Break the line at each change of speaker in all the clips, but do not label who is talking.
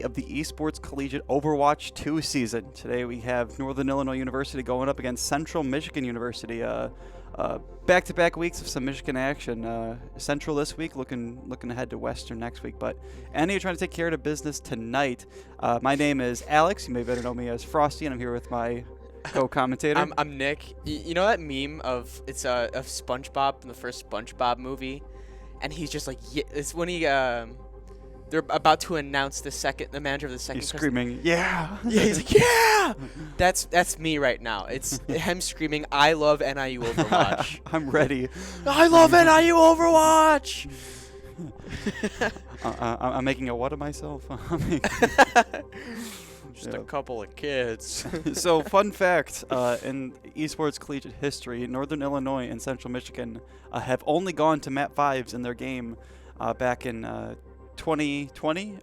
of the Esports Collegiate Overwatch 2 season. Today we have Northern Illinois University going up against Central Michigan University. Back-to-back weeks of some Michigan action. Central this week, looking ahead to Western next week. But NIU trying to take care of business tonight. My name is Alex. You may better know me as Frosty, and I'm here with my co-commentator.
I'm Nick. You know that meme of of SpongeBob in the first SpongeBob movie, and he's just like, yeah, it's when he they're about to announce the manager of the second.
He's screaming, yeah.
Yeah, he's like, yeah. That's me right now. It's him screaming, I love NIU Overwatch.
I'm ready.
I love NIU Overwatch.
I'm making a what of myself?
Just a couple of kids.
So, fun fact, in esports collegiate history, Northern Illinois and Central Michigan have only gone to map 5s in their game back in 2020,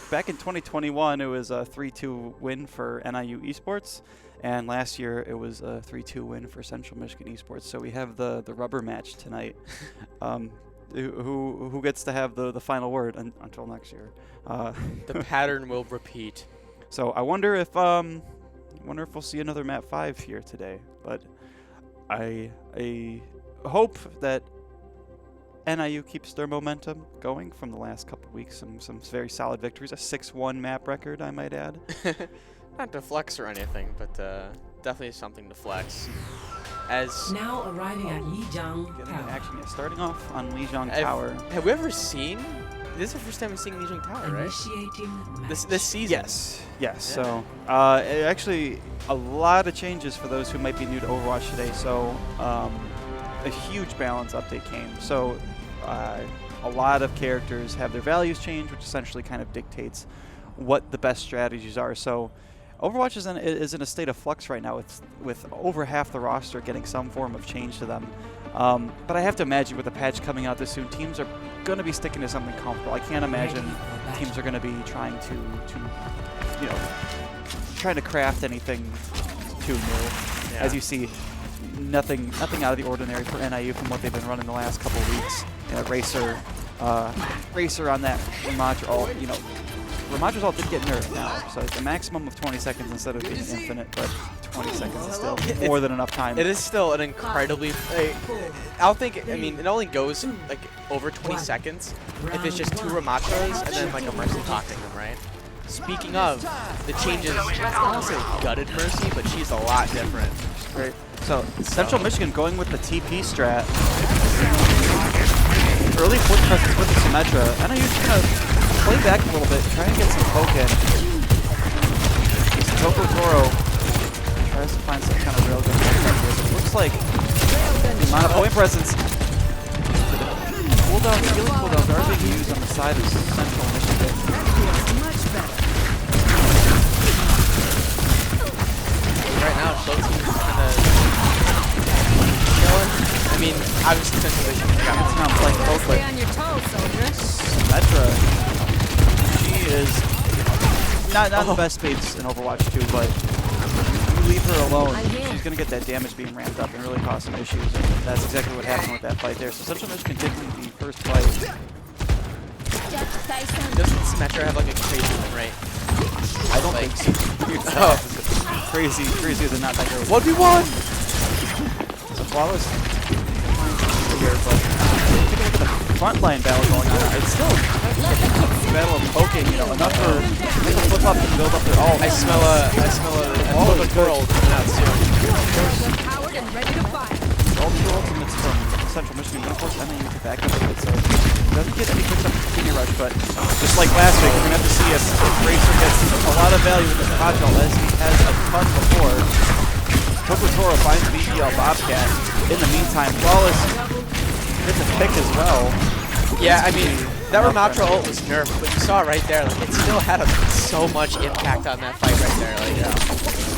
back in 2021 it was a 3-2 win for NIU Esports, and last year it was a 3-2 win for Central Michigan Esports. So we have the rubber match tonight. Who gets to have the final word until next year.
The pattern will repeat.
So I wonder if we'll see another map 5 here today, but I hope that NIU keeps their momentum going from the last couple weeks. Some very solid victories. A 6-1 map record, I might add.
Not to flex or anything, but definitely something to flex. As
now arriving at Lijiang Tower.
Action, starting off on Lijiang Tower.
Have we ever seen? This is the first time we've seen Lijiang Tower, right?
Initiating
This season.
Yes.
Yeah.
So actually, a lot of changes for those who might be new to Overwatch today. So a huge balance update came. So a lot of characters have their values changed, which essentially kind of dictates what the best strategies are. So Overwatch is in a state of flux right now, with over half the roster getting some form of change to them. But I have to imagine with the patch coming out this soon, teams are going to be sticking to something comfortable. I can't imagine teams are going to be trying to craft anything too new. Yeah. As you see, nothing out of the ordinary for NIU from what they've been running the last couple of weeks. Racer on that Ramaj ult. Ramaj's ult did get nerfed now, so it's a maximum of 20 seconds instead of being infinite, but 20 seconds is still more than enough time.
It is still an incredibly... I mean, it only goes like over 20 seconds if it's just 2 Ramachas and then like a Mercy talking them, right? Speaking of, the changes, I don't want to say gutted Mercy, but she's a lot different.
Right. So, Central Michigan going with the TP strat. Early foot presence with the Symmetra. NIU's going to play back a little bit, try and get some poke in. Toko Toro tries to find some kind of real good perspective. It looks like the amount of point presence. Cooldowns, healing cooldowns are being used on the side of Central Michigan.
Right now, both teams kind of chilling. I mean, obviously Central Michigan got
not playing poke, but Symmetra, she is not the best speeds in Overwatch 2, but you leave her alone, she's going to get that damage being ramped up and really cause some issues, and that's exactly what happened with that fight there. So Central Michigan taking the first fight.
Doesn't Symmetra have like a crazy win rate?
I don't think so. Crazier than not that great.
1v1!
So Flawless here, but the frontline battle going on. It's still a battle of poking, enough for people to flip up and build up their ult.
I smell a world coming out soon.
All the ultimates from Central Michigan, but of course NIU to back up a bit, so it doesn't get any picks up the Kidney Rush, but just like last week, we're going to have to see if Racer gets a lot of value with this Pod ult, as he has a ton before. Tokotoro finds the BGL Bobcat. In the meantime, Flawless gets a pick as well.
Yeah, I mean, that Ramatra ult was nerfed, but you saw it right there. Like, it still had so much impact on that fight right there. Like,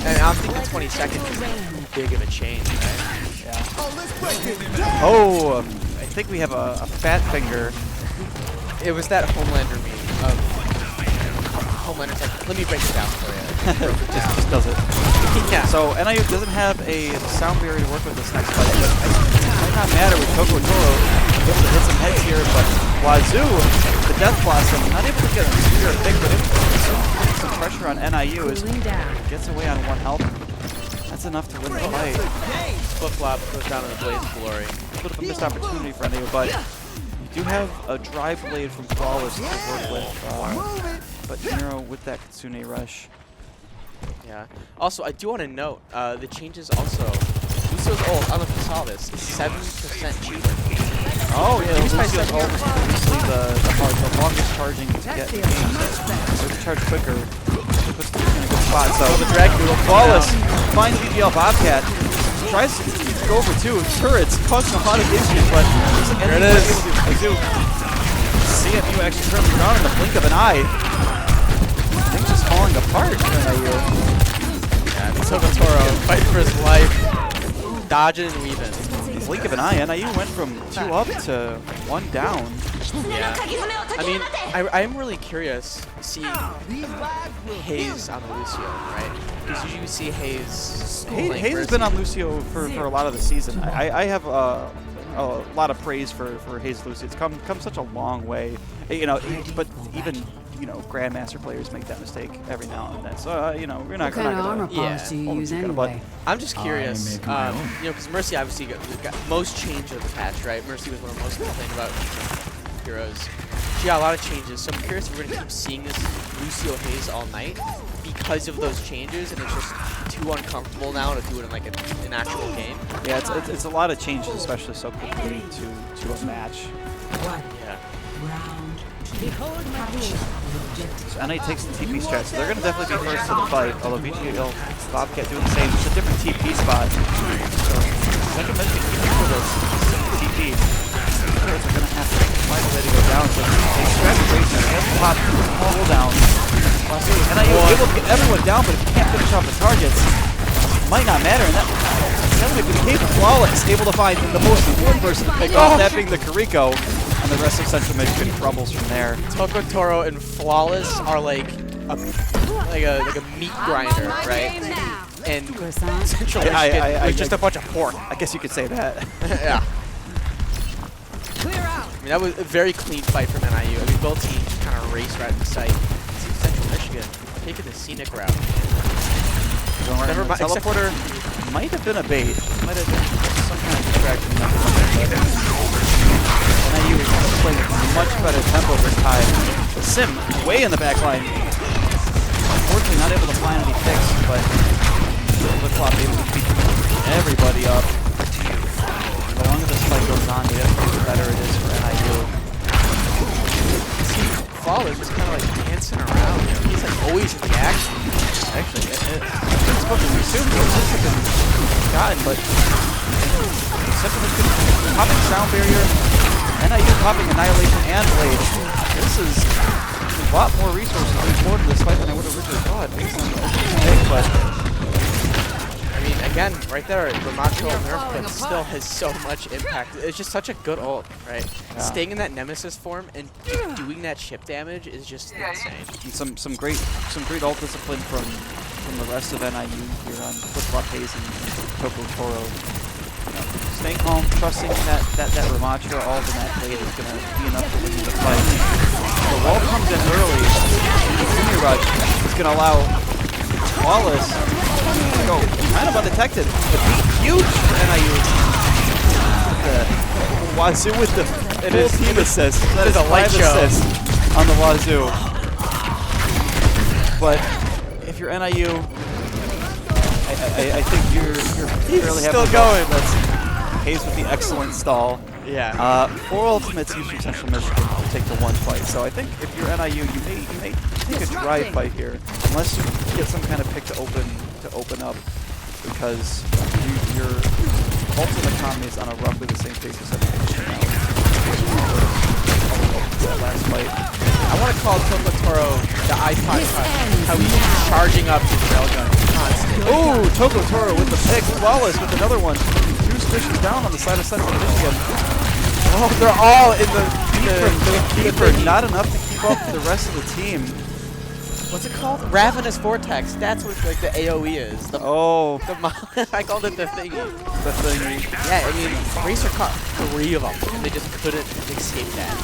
and I don't think the 20 seconds is too big of a change, right? Yeah.
Oh, I think we have a fat finger.
It was that Homelander meme of Homelander's like, let me break it down for you.
just does it.
Yeah.
So NIU doesn't have a sound barrier to work with this next fight, but it might not matter with Toko Toro able to hit some heads here, but Wazoo, the Death Blossom. Not able to get a spear big, but able to put some pressure on NIU as he
Cooling down.
gets away on 1 health. That's enough to win the fight.
Flip-flop goes down in a blaze of glory.
A bit of a missed opportunity for NIU, but you do have a dry blade from Flawless to work with. But Nero with that Kitsune rush.
Yeah. Also, I do want to note the changes also. Lucio's ult, I don't know if you saw this, is 7% cheaper.
Oh yeah,
Lucio's
Lucio's ult is obviously the longest charging to get
That's
the
the
game.
approach.
So to charge quicker, it puts the in a good spot. So
the Dragon Noodle
Flawless finds BBL Bobcat, tries to go for 2 turrets, causing a lot of issues, but
There it is.
Azul. CFU actually turns around in the blink of an eye. Things just falling apart for NIU.
Yeah, Toro fighting for his life, dodging and weaving.
Blink of an eye, NIU went from 2 up to 1 down.
Yeah. I mean, I am really curious to see Hayes on Lucio, right? Because usually we see Hayes.
Hayes has been on Lucio for a lot of the season. I have a lot of praise for Hayes Lucio. It's come such a long way, you know. But even Grandmaster players make that mistake every now and then. So we're not
What
going
kind of armor
to.
polish do you use
finger, but-
anyway?
I'm just curious, because Mercy obviously got most change of the patch, right? Mercy was one of the most complained about heroes. She got a lot of changes, so I'm curious if we're going to keep seeing this Lucio Hayes all night because of those changes, and it's just too uncomfortable now to do it in like an actual game.
Yeah, it's a lot of changes, especially so quickly to a match.
Yeah.
Round. Behold my hero.
So NA takes the TP strat, so they're going to definitely be first to the fight, although BGL Bobcat doing the same. It's a different TP spot. So second match can keep for this TP. Players are going to have to find a way to go down. So they strat the Razor, they have to pop all down. NIU able to get everyone down, but if you can't finish off the targets, it might not matter. And that's going to be the case. Flawless, able to find the most important person to pick off, that being the Kariko. And the rest of Central Michigan crumbles from there.
Toro and Flawless are like a meat grinder, right? And Central Michigan is just a bunch of pork.
I guess you could say that.
Yeah. I mean, that was a very clean fight from NIU. I mean, both teams just kind of race right at the site. See Central Michigan taking the scenic route.
Never mind. Teleporter might have been a bait. Might have been some kind of distraction. NIU is playing a much better tempo this time. The Sim way in the back line. Unfortunately not able to find any picks, but Flip-flop able to beat everybody up. The longer this fight goes on, the better it is for NIU.
Flawless just kind of like dancing around. He's like always in the action.
Actually, it's supposed to be assumed that this has been forgotten, but Central Michigan popping sound barrier, NIU popping Annihilation and Blade. This is a lot more resources being poured into this fight than I would have originally thought. But
I mean, again, right there, the Macho nerf pick still has so much impact. It's just such a good ult, right?
Yeah.
Staying in that Nemesis form and doing that chip damage is just insane.
some great ult discipline from the rest of NIU here on Flip-flop Hayes and Toko Toro. Staying calm, trusting that Ramatra, all of that Blade is going to be enough to win the fight. The wall comes in early, and the Sumi Rush is going to allow Flawless to go kind of undetected, but huge for NIU. The Wazoo with the full team assist. That is a light assist on the Wazoo. But if you're NIU, I think you're fairly happy.
Still going.
That's Hayes with the excellent stall.
Yeah.
4 ultimates used from Central Michigan to take the 1 fight. So I think if you're NIU, you may take a dry fight here, unless you get some kind of pick to open up, because your ultimate economy is on a roughly the same pace as Central Michigan now. That last fight.
I want to call Toko Toro the iPod touch. How he's charging up his railgun constantly.
Ooh, Toko Toro with the pick. Flawless with another one. 2 suspicions down on the side of Central Michigan.
Oh, they're all in the
keeper. Not enough to keep up the rest of the team.
What's it called? Ravenous Vortex. That's what like the AOE is. I called it the thingy.
The thingy.
Yeah, I mean, Racer caught 3 of them, and they just couldn't escape that.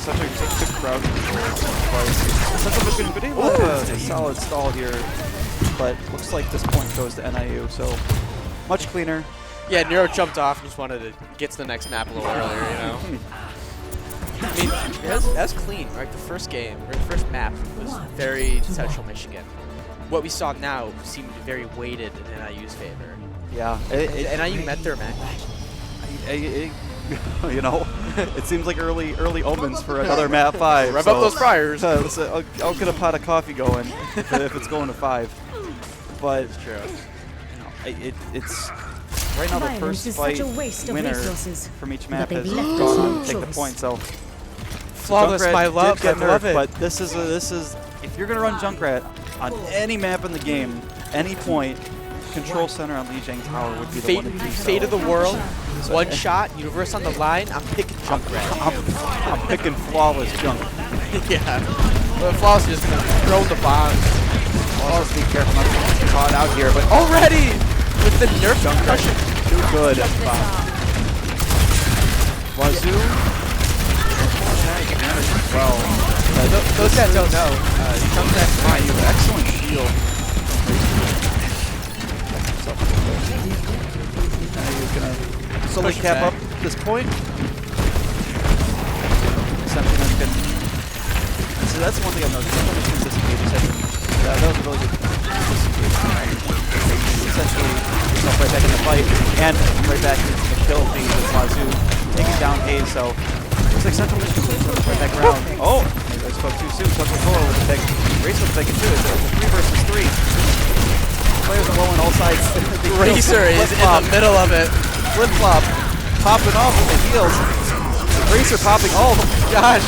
Such a good crowd control. Central Michigan been able to have a solid stall here, but looks like this point goes to NIU, so much cleaner.
Yeah, Nero jumped off and just wanted to get to the next map a little earlier, you know? I mean, that's clean, right? The first game, or the first map was very Central Michigan. What we saw now seemed very weighted in NIU's favor.
Yeah.
NIU met their match.
You know, it seems like early omens for another map 5.
Rev up those fryers.
I'll get a pot of coffee going if it's going to 5. But
It's true.
it's right now the
Violence
first
is
fight
such a waste of
winner
resources,
from each map
but
has
they've left
gone
us
on
no
to take the
choice.
point. So
Flawless,
Junkrat
my love,
did get
I love
nerfed,
it.
but this is if you're gonna run Junkrat on any map in the game, any point, control center on Lijiang Tower would be the one to do so.
Fate of the world, one shot, universe on the line, I'm picking Junkrat.
I'm picking flawless junk.
Yeah. But Flawless just throw the bombs.
Also be careful not to get caught out here, but
Already! With the nerf
Junkrat
concussion.
too good. Wazoo well.
Those guys don't know. Junkrat
NIU, excellent shield. NIU's gonna slowly
Push it
cap
back.
up this point. Central Michigan. So that's one thing I've noticed. Central Michigan's disengage session. That was a really good disengage. Essentially, yourself right back in the fight, and right back into the kill phase with Wazoo, taking down Hayes. So looks like Central Michigan comes right back around. Oh, maybe I spoke too soon. Tucker Toro with a big race with a big two. It's a 3 versus 3. Players are low on all sides.
Racer is in the middle of it.
Flip flop, popping off with the heels. Racer popping. Oh gosh,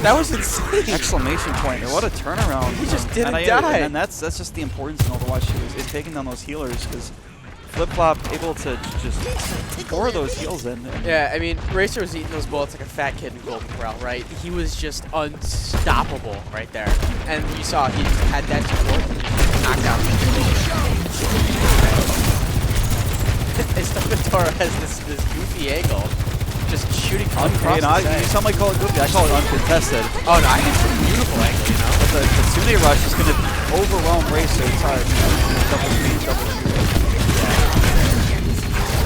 That was insane.
exclamation point! What a turnaround!
He just didn't
NIU.
die.
And that's just the importance in Overwatch is taking down those healers because Flip flop able to just pour those heals in.
Yeah, I mean, Racer was eating those bullets like a fat kid in Golden Corral, right? He was just unstoppable right there. And you saw he just had that support and just knocked out Toro has this goofy angle, just shooting across the
You sound like call it goofy. I call it uncontested.
Oh no, I think it's a beautiful angle, you know?
But the Tsune rush is going to overwhelm Racer. It's hard. Double speed, double shoot.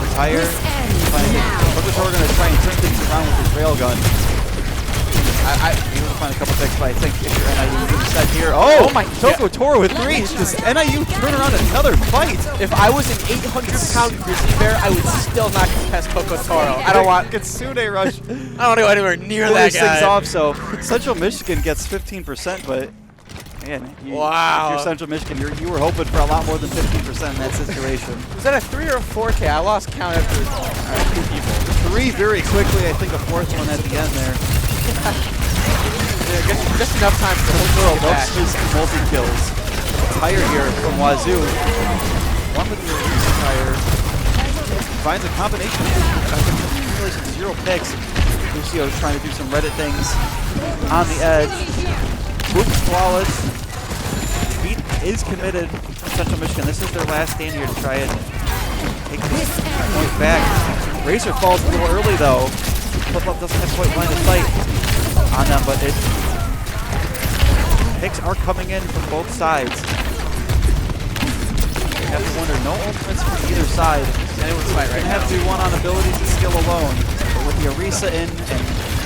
Retire. Toro going to try and turn things around with his railgun. You're going to find a couple picks, but I think if you're NIU, you decide here. Oh my! Toko Toro with 3. Does NIU turn around another fight?
If I was an 800-pound grizzly bear, I would still not contest Toko Toro. I don't want.
Tsune rush.
I don't want to go anywhere near that
Things
guy.
off, so Central Michigan gets 15%, but man, if you're Central Michigan, you were hoping for a lot more than 15% in that situation.
Was that a 3 or a 4K? I lost count after 2 people.
3 very quickly. I think a 4th one at the end there.
Yeah, just enough time for the whole world back.
His multi-kills. Tire here from Wazoo. One with the release tire. Finds a combination. Accumulation 0 picks. Lucio's trying to do some Reddit things on the edge. Oops, flawless. Beat is committed from Central Michigan. This is their last stand here to try and take this point back. Racer falls a little early though. Flip-flop doesn't have quite line of sight on them, but picks are coming in from both sides. You have to wonder, no ultimates from either side.
Anyone's fight right
Gonna have to do one on abilities and skill alone. But with the Orisa in and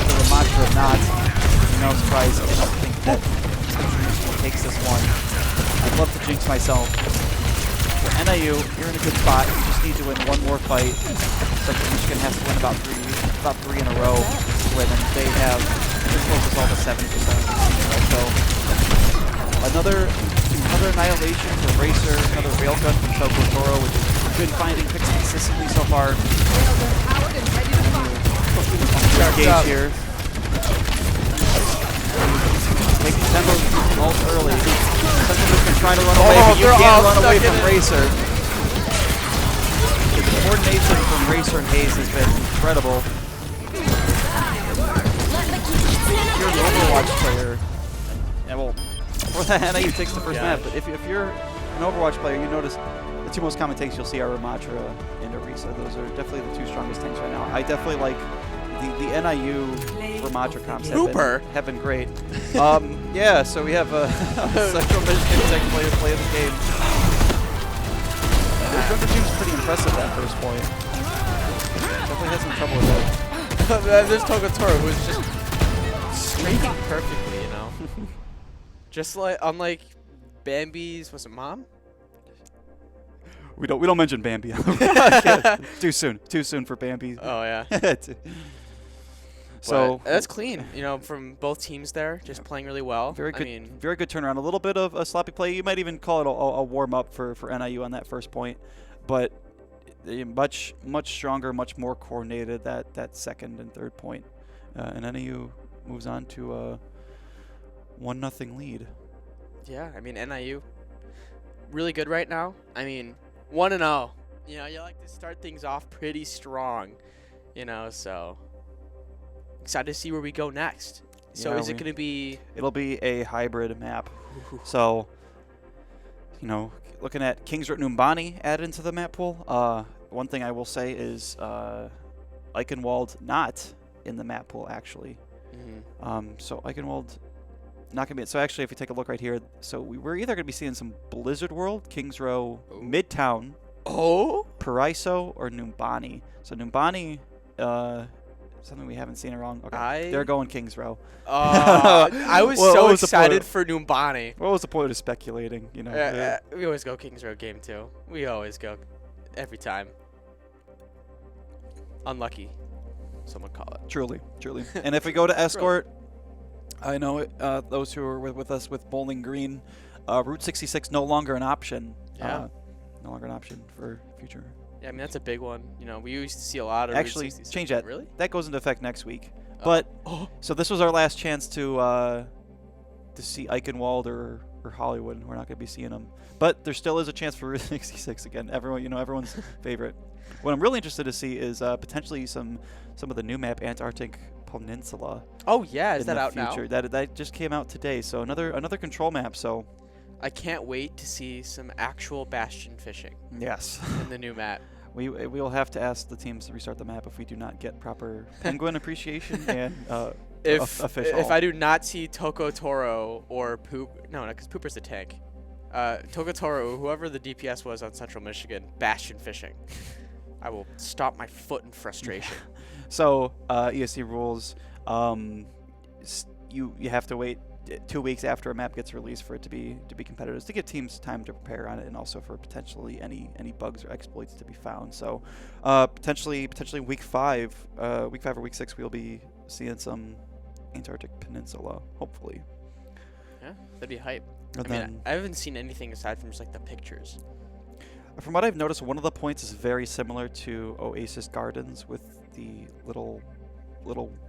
the Ramatra not, no surprise, I don't think that Central Michigan takes this one. I'd love to jinx myself. For NIU, you're in a good spot. You just need to win one more fight. Central Michigan has to win about three in a row to win, and they have their close result of 70%. Right? So another annihilation for Racer, another railgun from Toko Toro, which has been finding picks consistently so far. Gauge here. Taking tempo most early. Central Michigan trying to run away, but you can't run away from Racer. The coordination from Racer and Hayes has been incredible. If you're an Overwatch player, yeah, well, for that NIU takes the first map, but if you're an Overwatch player, you notice the 2 most common tanks you'll see are Ramatra and Orisa. Those are definitely the 2 strongest tanks right now. I definitely like the NIU Ramatra comps
Hooper.
have been great. Yeah, so we have Central Michigan second play of the game. Their Thunder team's pretty impressive that first point. Definitely had some trouble with that.
There's Togotoro, who's just streaking perfectly, you know? Just like, unlike Bambi's, was it mom?
We don't mention Bambi. Too soon for Bambi.
Oh, yeah.
So
but that's clean, you know, from both teams there, just playing really well.
very good,
I mean,
very good turnaround. A little bit of a sloppy play. You might even call it a warm up for NIU on that first point, but much stronger, much more coordinated that second and third point. And NIU moves on to a 1-0 lead.
yeah, I mean, NIU, really good right now. I mean, 1-0. You know, you like to start things off pretty strong, you know, so excited to see where we go next. So
Yeah,
is it going to be...
It'll be a hybrid map. So, you know, looking at Kings Road Numbani added into the map pool. One thing I will say is Eichenwald not in the map pool, actually. So Eichenwald not going to be... So actually, if you take a look right here, so we're either going to be seeing some Blizzard World, Kings Row, Midtown, Paraiso, or Numbani. So Numbani... something we haven't seen around. Okay, they're going Kings Row.
I was
Well,
so
what was the
excited
point?
for Numbani.
What was the point of speculating? You know,
We always go Kings Road game 2. We always go every time. Unlucky, some would call it.
truly. And if we go to Escort, I know those who are with us with Bowling Green, Route 66 no longer an option.
Yeah.
No longer an option for future.
Yeah, I mean, that's a big one. You know, we used to see a lot of...
Actually,
Route 66.
change that.
Really?
That goes into effect next week. But so this was our last chance to see Eichenwald or Hollywood, and we're not going to be seeing them. But there still is a chance for Route 66 again. Everyone's favorite. What I'm really interested to see is potentially some of the new map, Antarctic Peninsula.
Oh yeah, is
in
that
the
out
future.
now?
That just came out today. So another control map. So
I can't wait to see some actual bastion fishing
yes,
in the new map.
we will have to ask the teams to restart the map if we do not get proper penguin appreciation and a fish
If
haul.
I do not see Tokotoro or Poop, no, because Pooper's the tank. Tokotoro, whoever the DPS was on Central Michigan, bastion fishing, I will stomp my foot in frustration.
So ESC rules, you have to wait 2 weeks after a map gets released for it to be competitive, to give teams time to prepare on it, and also for potentially any bugs or exploits to be found. So potentially week 5 or week 6 we'll be seeing some Antarctic Peninsula, hopefully.
Yeah, that'd be hype.
And
I mean, I haven't seen anything aside from just like the pictures.
From what I've noticed, one of the points is very similar to Oasis Gardens, with the little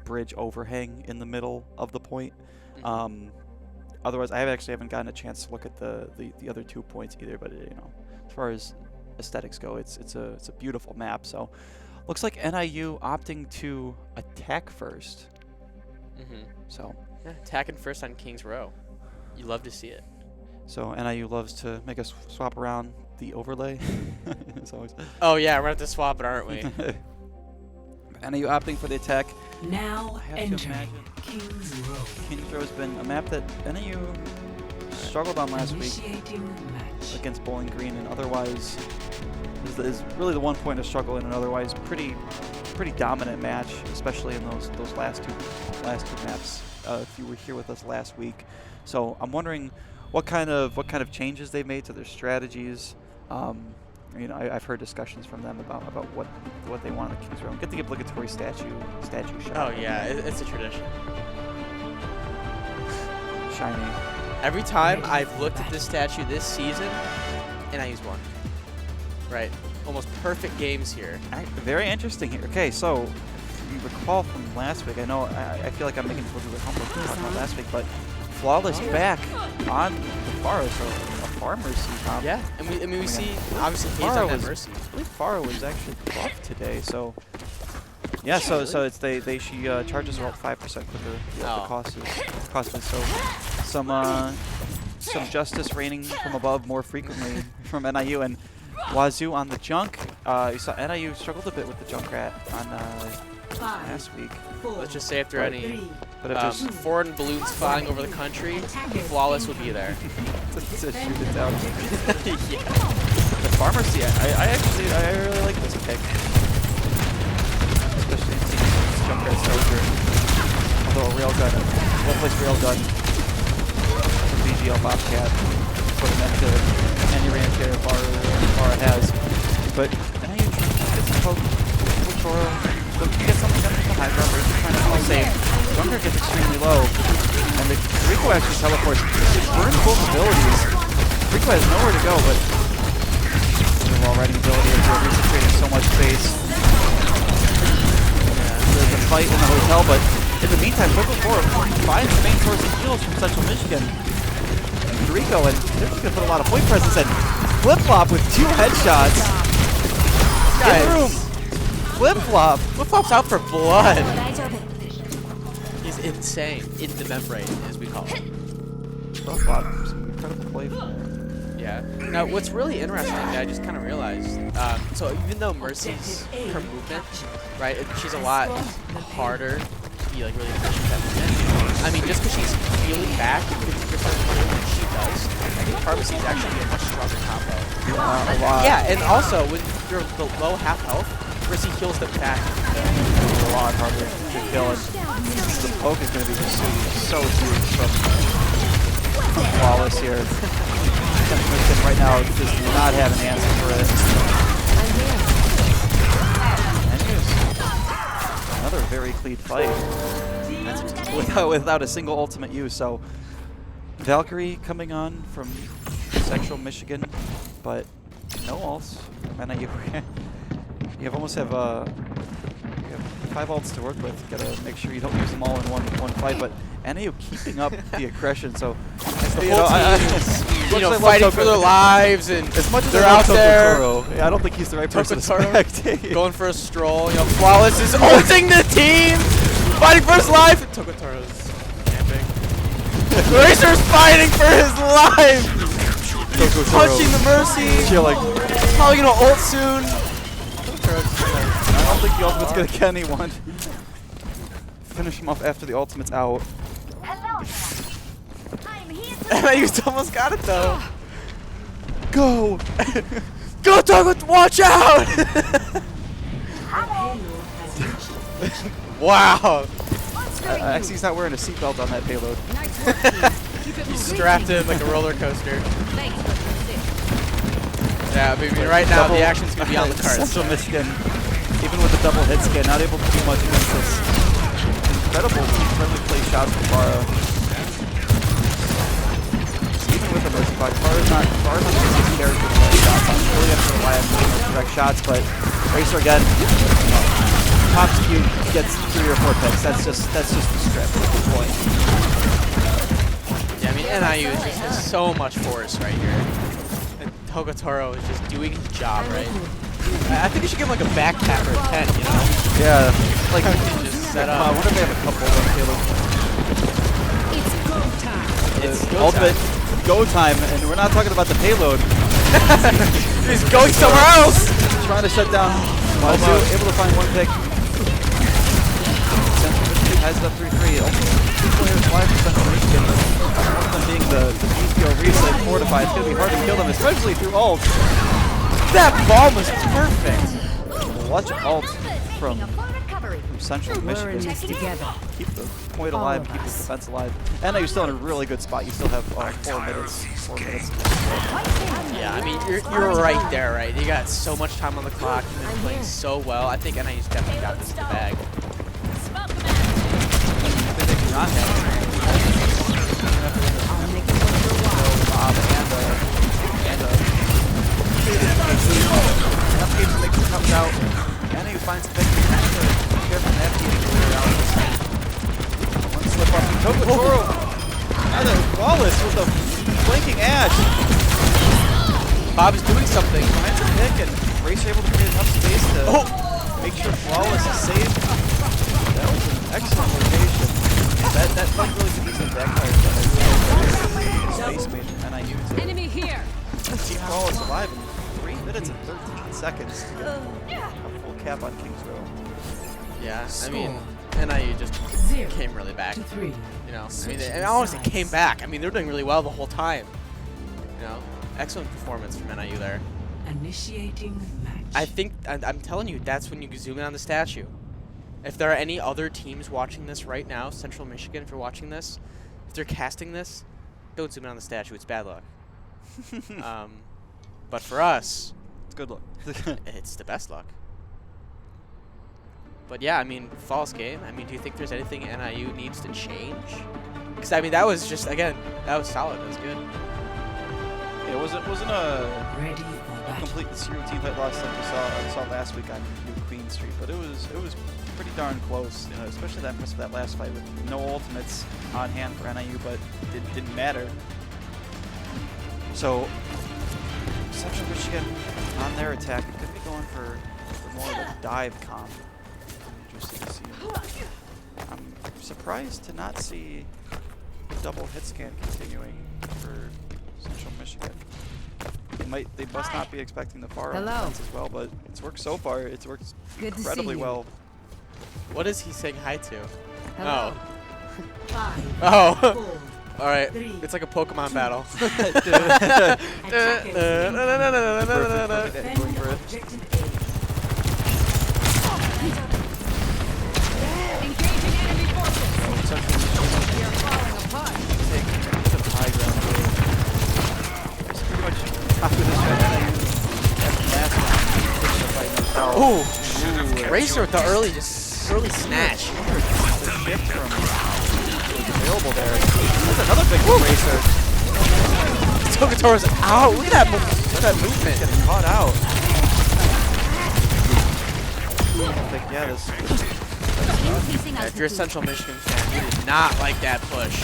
bridge overhang in the middle of the point. Otherwise, I haven't gotten a chance to look at the other 2 points either. But you know, as far as aesthetics go, it's a beautiful map. So looks like NIU opting to attack first. So
Yeah, attacking first on Kings Row. You love to see it.
So NIU loves to make us swap around the overlay. It's always
Oh yeah, we're gonna have to swap it, aren't we?
NIU opting for the attack.
Now
I have to
entering
imagine
King's Row.
Kings Row has been a map that NIU struggled on last week
Initiating match.
against Bowling Green, and otherwise is really the one point of struggle in an otherwise pretty dominant match, especially in those last two maps. If you were here with us last week, so I'm wondering what kind of changes they made to their strategies. You know, I've heard discussions from them about what they want in the Kings Row. Get the obligatory statue shot.
Oh yeah, it's a tradition.
Shiny.
Every time I've looked at this statue this season, and I use one. Right, almost perfect games here.
Very interesting here. Okay, so if you recall from last week, I know I feel like I'm making a little bit homework to talk about last week, but Flawless back on the Faro, so a Far Mercy comp.
Yeah, and we see obviously Hayes
Faro
on that
was,
Mercy.
I believe Faro was actually buffed today, so yeah. So it's she charges about 5% quicker. The cost is so some justice raining from above more frequently from NIU. And Wazoo on the junk. You saw NIU struggled a bit with the Junkrat last week.
Let's just say if there are any
But if there's
foreign balloons flying over the country, Flawless will be there.
to shoot it down. The pharmacy, I really like this pick. Especially in team jump guard soldier. Although a railgun, well-placed railgun from BGL Bobcat put him into any range here Barra has. But now you get some poke with Toro. You get something up from the high ground where you're trying to play safe. Junker gets extremely low. And the Rico actually teleports. It burns both abilities. Rico has nowhere to go, but the wall riding ability of Risa creating so much space. There's a fight in the hotel, but in the meantime, Coco 4 finds the main source of heals from Central Michigan. Rico, and they're just going to put a lot of point presence in. Flip-flop with 2 headshots. In room. Flip-flop.
Flip-flop's out for blood. He's insane. In the membrane, as we call it.
Flip-flop. Some incredible play from there.
Yeah. Now, what's really interesting that I just kind of realized, so even though Mercy's her movement, right, she's a lot harder to be like really efficient at movement. I mean, just because she's healing back 50% more than she does, I think Pharmacy is actually a much stronger combo.
A lot.
Yeah, and also when you're below half health, Mercy heals them back.
A lot harder to kill, and the poke is going to be so huge from Wallace here. Michigan right now does not have an answer for it. And here's another very clean fight. Without a single ultimate use. So Valkyrie coming on from Central Michigan, but no ults. And you almost have 5 ults to work with. Gotta make sure you don't use them all in one fight. But NIU keeping up the aggression. So
the whole team is, fighting for their lives, and
as much as
they're out there.
Yeah, I don't think he's the right person to spectate.
Going for a stroll. Flawless is ulting the team, fighting for his life. And Tokotoro's camping. Racer's fighting for his life. Punching the Mercy.
Chilling.
Probably gonna ult soon.
I don't think the ultimate's gonna get anyone. Finish him off after the ultimate's out.
You almost got it though.
Go!
Go, Togo! Watch out! Wow.
Actually, he's not wearing a seatbelt on that payload.
He strapped him like a roller coaster. Yeah, I mean, right now the action's gonna be on the cards.
Central Michigan, even with a double hit scan, not able to do much against this incredible friendly play shots from Barra. Even with the Mercy Box, Barra's not his character to play shots on. Really have to rely on those direct shots, but Racer again, top skew gets 3 or 4 picks. That's just the strip at this point.
Yeah, I mean NIU is just so much force right here. And Togotoro is just doing his job, right? I think you should give him like a backpack or a tent, you know?
Yeah, like
just set up.
I wonder if they have a couple of payloads.
It's go time.
It's go
ultimate
time.
go time, and we're not talking about the payload.
He's going somewhere else!
Trying to shut down Mazu, able to find 1 pick. Central Michigan has it up 3-3. Also, 2 players live for Central Michigan, but one of them being the BPO Risa and Fortify. It's going to be hard to kill them, especially through ult.
That bomb was perfect!
Watch ult from Central Michigan.
Together.
Keep the point alive, keep the defense alive. And you're still in a really good spot. You still have 4 minutes. 4 minutes.
Yeah, I mean, you're right there, right? You got so much time on the clock. You've been playing so well. I think NIU's definitely got this in the bag.
They do not have Bob and Application comes out. NIU finds a victory. Careful navigating around this. One slip up. Tokotoro. And then Wallace with the flanking Ash.
Bob is doing something.
Finds a pick, and Racer able to create enough space to make sure Flawless is safe. That was an excellent location. That fight really could easily backfire. Space made NIU to
Enemy here.
keep Flawless alive in 3 minutes and 13 seconds to get a full cap on King's Row.
Yeah, I mean,
Score.
NIU just
0
came really back.
to 3.
You know, I mean,
Switching
and honestly came
sides.
back. I mean, they're doing really well the whole time. You know, excellent performance from NIU there.
Initiating match.
I think, I'm telling you, that's when you zoom in on the statue. If there are any other teams watching this right now, Central Michigan, if you're watching this, if they're casting this, don't zoom in on the statue. It's bad luck. But for us,
It's good luck.
it's the best luck. But yeah, I mean, false game. I mean, do you think there's anything NIU needs to change? Because I mean, that was just, again, that was solid. That was good.
It wasn't a
Ready for battle.
complete zero team fight loss like we saw last week on New Queen Street, but it was pretty darn close, especially that last fight with no ultimates on hand for NIU, but it didn't matter. So Central Michigan on their attack, it could be going for more of a dive comp. I'm interested to see it. I'm surprised to not see the double hit scan continuing for Central Michigan. They must not be expecting the far
Hello.
defense as well, but it's worked so far. It's worked
Good to see
incredibly
you.
well.
What is he saying hi to?
Hello. 5,
Oh.
4,
All right.
3,
It's like a Pokemon battle.
Perfect going for it.
Objective
Engaging enemy forces.
Central Michigan
We are falling apart.
taking some high ground. It's pretty much after this fight, after last round.
Ooh.
Ooh,
Racer with the early snatch.
the shift from was available there. That's another big one, Racer.
Tokotoro's out. Look at that movement.
Getting caught out. I think, yeah, this.
Increasing
Yeah, if you're a
altitude.
Central Michigan fan, you did not like that push.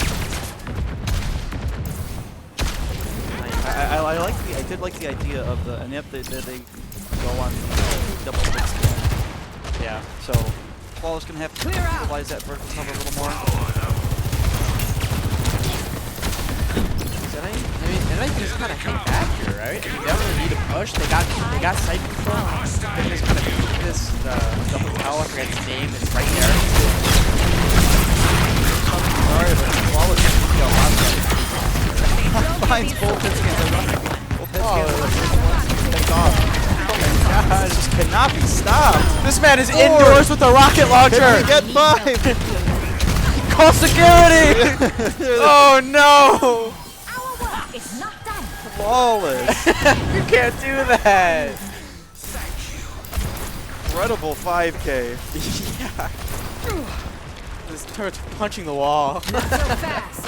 I did like the idea of the, and if they go on double hit scan.
Yeah.
So Flawless gonna have to
Clear out.
utilize that vertical cover a little more.
I mean, NIU just kind of hang back here, right? I mean, they don't really need to push. They got side control. They can just kind of beat this double towel. I forget its name. It's right there.
Sorry, but Flawless is a lot finds both hit scans. Both hit scans take off. Oh my god, it just cannot be stopped.
This man is indoors with a rocket launcher.
Can we get 5?
Call security! Oh no!
Our work is not done.
Flawless.
You can't do that.
Incredible 5K.
Yeah. This turret's punching the wall.
Not so fast.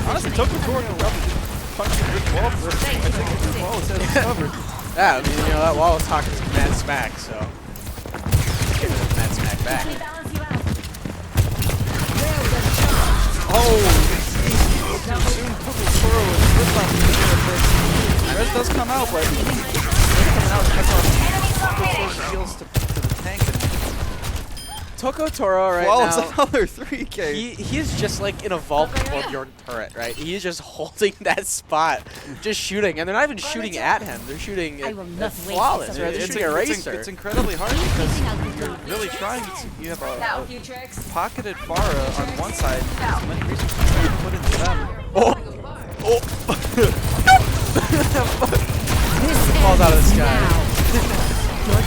Honestly, Tokotoro can probably just punch a brick wall for this. I think the wall is covered.
Yeah, I mean, you know, that wall was talking some mad smack, so. Give it a mad smack back.
Let me balance you out.
Oh, soon Tokotoro is good on the Res does come out, but coming out Tokotoro's heals to the tank.
Tokotoro right
Flawless
now,
another 3K.
he's just like in a vault before your turret, right? He's just holding that spot, just shooting, and they're not even shooting at him. They're shooting
I
at
will not waste
Flawless,
this
right? They're
It's
shooting a racer.
It's incredibly hard because you're really trying to. You have a
Few tricks.
pocketed Farah on one side, as many resources trying to put into them.
Oh!
This
Falls out of the
ends
sky.
now. Good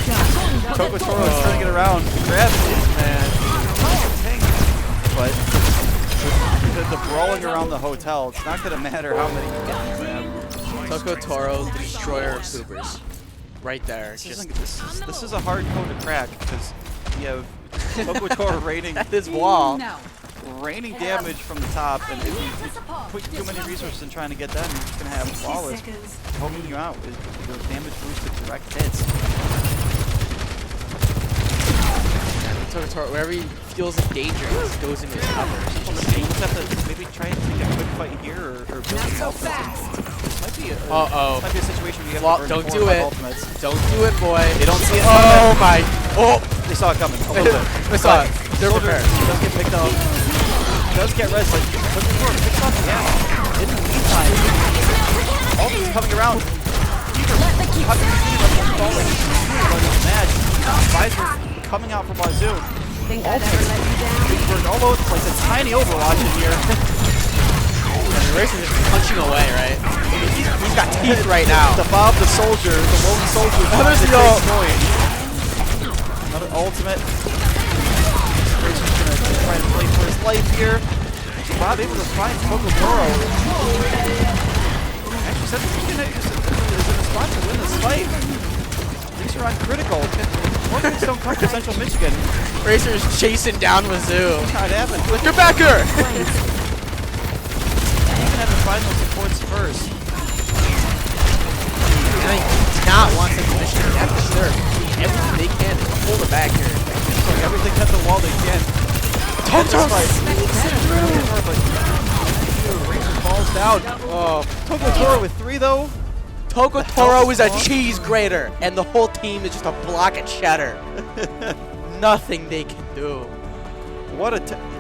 job.
Tokotoro is trying to get around, grabs it, man. Tank. But the brawling around the hotel, it's not going to matter how many you get to grab.
Tokotoro, the destroyer of Coopers. Right there.
This is a hard code to crack because you have Tokotoro raining
At this wall.
No.
raining damage from the top, and if you put too many resources in trying to get them, you're just going to have
60
Flawless
seconds.
homing you out with those damage boosted direct hits.
Tokotoro, wherever he feels in danger, he just goes into his cover.
You just have to maybe try and take a quick fight here or build
Not so
some ultimates. This might be a situation where you have to burn
Don't
four
do it.
ultimates.
Don't do it, boy.
They don't see it
Oh
coming.
my. Oh!
They saw it coming a little bit.
They saw it. They're
Soldier
prepared.
does get picked up. Does get res, but picks up the ammo. In the meantime, ultimate's coming around. Keeper, how do you see him falling? Match. Visor coming out from Wazoo.
Think I'd ever let you down?
Almost like a tiny Overwatch in here.
Racer's just punching away, right? He's got teeth right now.
The Bob the Soldier, the lone soldier.
There's the ult.
Another ultimate. Racer's gonna try to play for his life here. Bob able to find Toro. Actually, said he's in a spot to win this fight. Racer on critical. More things don't come to Central Michigan.
Racer's chasing down Wazoo.
Not happened.
Lift her backer!
Even have to find those supports first.
And he does not want Central Michigan to have to serve. Everything they can to hold it back here.
So everything at the wall they can. Racer falls down.
Oh,
Toro with 3 though.
Toro is a cheese grater, and the whole team is just a block of cheddar. Nothing they can do.
What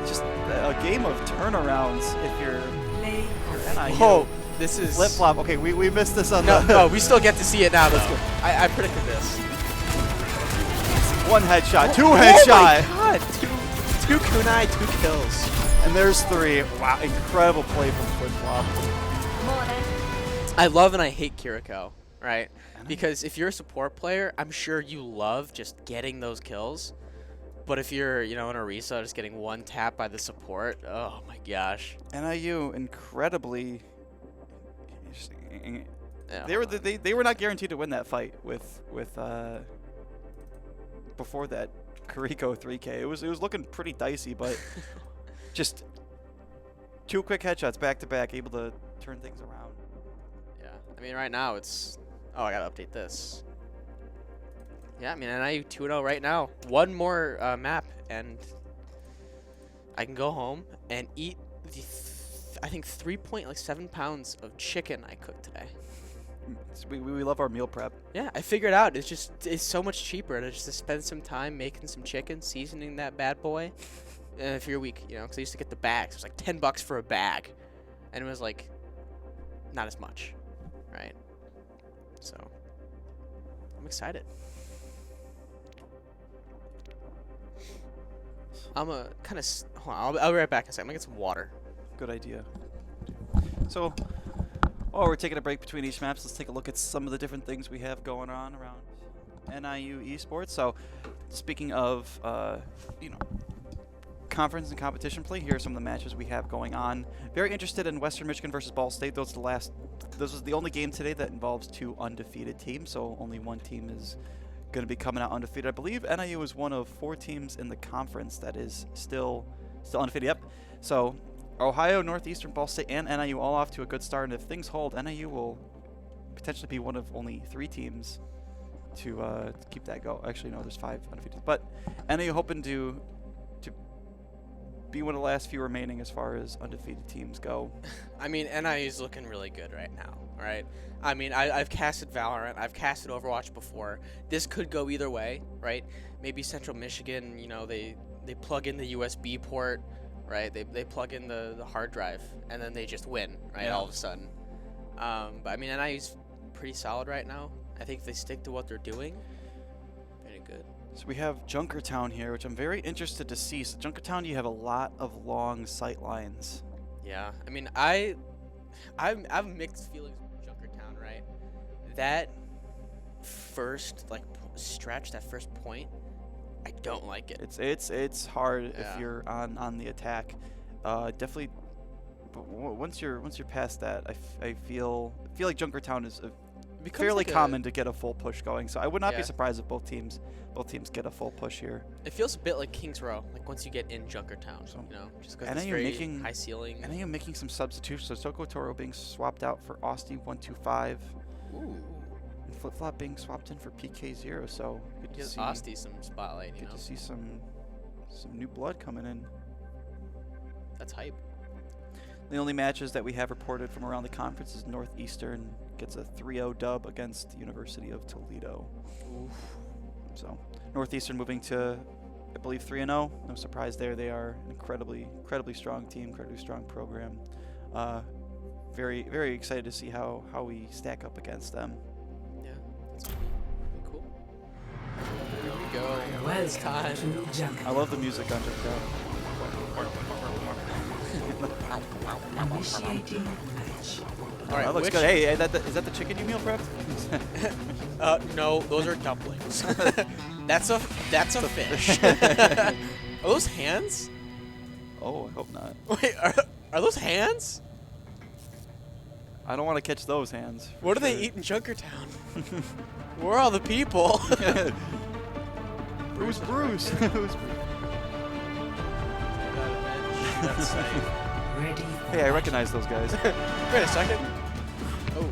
just a game of turnarounds if you're NIU.
Oh, this is
Flip flop. Okay, we missed this on
no,
the
no. We still get to see it now. Let's go. I predicted this.
1 headshot, 2
Oh
headshot,
my God! Two kunai, 2 kills.
and there's 3. Wow, incredible play from Flip flop.
More than.
I love and I hate Kiriko, right? Because if you're a support player, I'm sure you love just getting those kills. But if you're, you know, in Orisa just getting 1 tap by the support, oh my gosh.
NIU incredibly.
Yeah.
They were not guaranteed to win that fight with before that Kiriko 3K. It was looking pretty dicey, but just 2 quick headshots back to back, able to turn things around.
Yeah, I mean, right now it's... Oh, I gotta update this. Yeah, I mean, NIU 2-0 right now. 1 more map, and I can go home and eat the, I think, 3.7 pounds of chicken I cooked today.
We love our meal prep.
Yeah, I figured out it's so much cheaper to just spend some time making some chicken, seasoning that bad boy. And if you're weak, you know, because I used to get the bags. It was like $10 for a bag, and it was like not as much, right? So I'm excited. I'm a kind of. Hold on, I'll be right back in a second. I'm gonna get some water.
Good idea. So, while we're taking a break between each maps, let's take a look at some of the different things we have going on around NIU esports. So, speaking of, you know, conference and competition play, here are some of the matches we have going on. Very interested in Western Michigan versus Ball State. This was the only game today that involves 2 undefeated teams, so only 1 team is going to be coming out undefeated. I believe NIU is one of 4 teams in the conference that is still undefeated. Yep. So Ohio, Northeastern, Ball State, and NIU all off to a good start, and if things hold, NIU will potentially be one of only 3 teams to keep that go. Actually, no, there's 5 undefeated, but NIU hoping to be one of the last few remaining as far as undefeated teams go.
I mean, NIU's looking really good right now, right? I mean, I've casted Valorant, I've casted Overwatch before. This could go either way, right? Maybe Central Michigan, you know, they plug in the USB port, right? They plug in the hard drive, and then they just win, right?
Yeah.
All of a sudden. But I mean, NIU's pretty solid right now. I think if they stick to what they're doing, pretty good.
So we have Junkertown here, which I'm very interested to see. So Junkertown, you have a lot of long sight lines.
Yeah, I mean, I've mixed feelings with Junkertown, right? That first stretch, that first point, I don't like it.
It's hard
Yeah.
if you're on the attack. Definitely, but once you're past that, I feel like Junkertown is
Becomes
fairly
like
common to get a full push going. So I would not
Yeah.
be surprised if both teams get a full push here.
It feels a bit like Kings Row, like once you get in Junkertown, you know, just because it's
NIU
very
making-
high ceiling.
And then you're making some substitutions. So Soko Toro being swapped out for Austin 125,
Ooh,
and Flip Flop being swapped in for PK0. So good to
gives
see.
Asti some spotlight, you
Good
know.
to see some new blood coming in.
That's hype.
The only matches that we have reported from around the conference is Northeastern gets a 3-0 dub against the University of Toledo.
Oof.
So Northeastern moving to, I believe, 3-0. No surprise there. They are an incredibly strong team, incredibly strong program. Very, very excited to see how we stack up against them.
Yeah, that's pretty cool. Here we go. It's time.
I love the music on Jump Out.
All right,
That looks
which-
good. Hey, is that the chicken you meal prepped?
No, those are dumplings. That's a fish. Are those hands?
Oh, I hope not.
Wait, are those hands?
I don't want to catch those hands. for
What do they
sure.
eat in Junkertown? Where are all the people?
Who's Bruce? Who's Bruce? Hey, I recognize those guys.
Wait a second. Oh,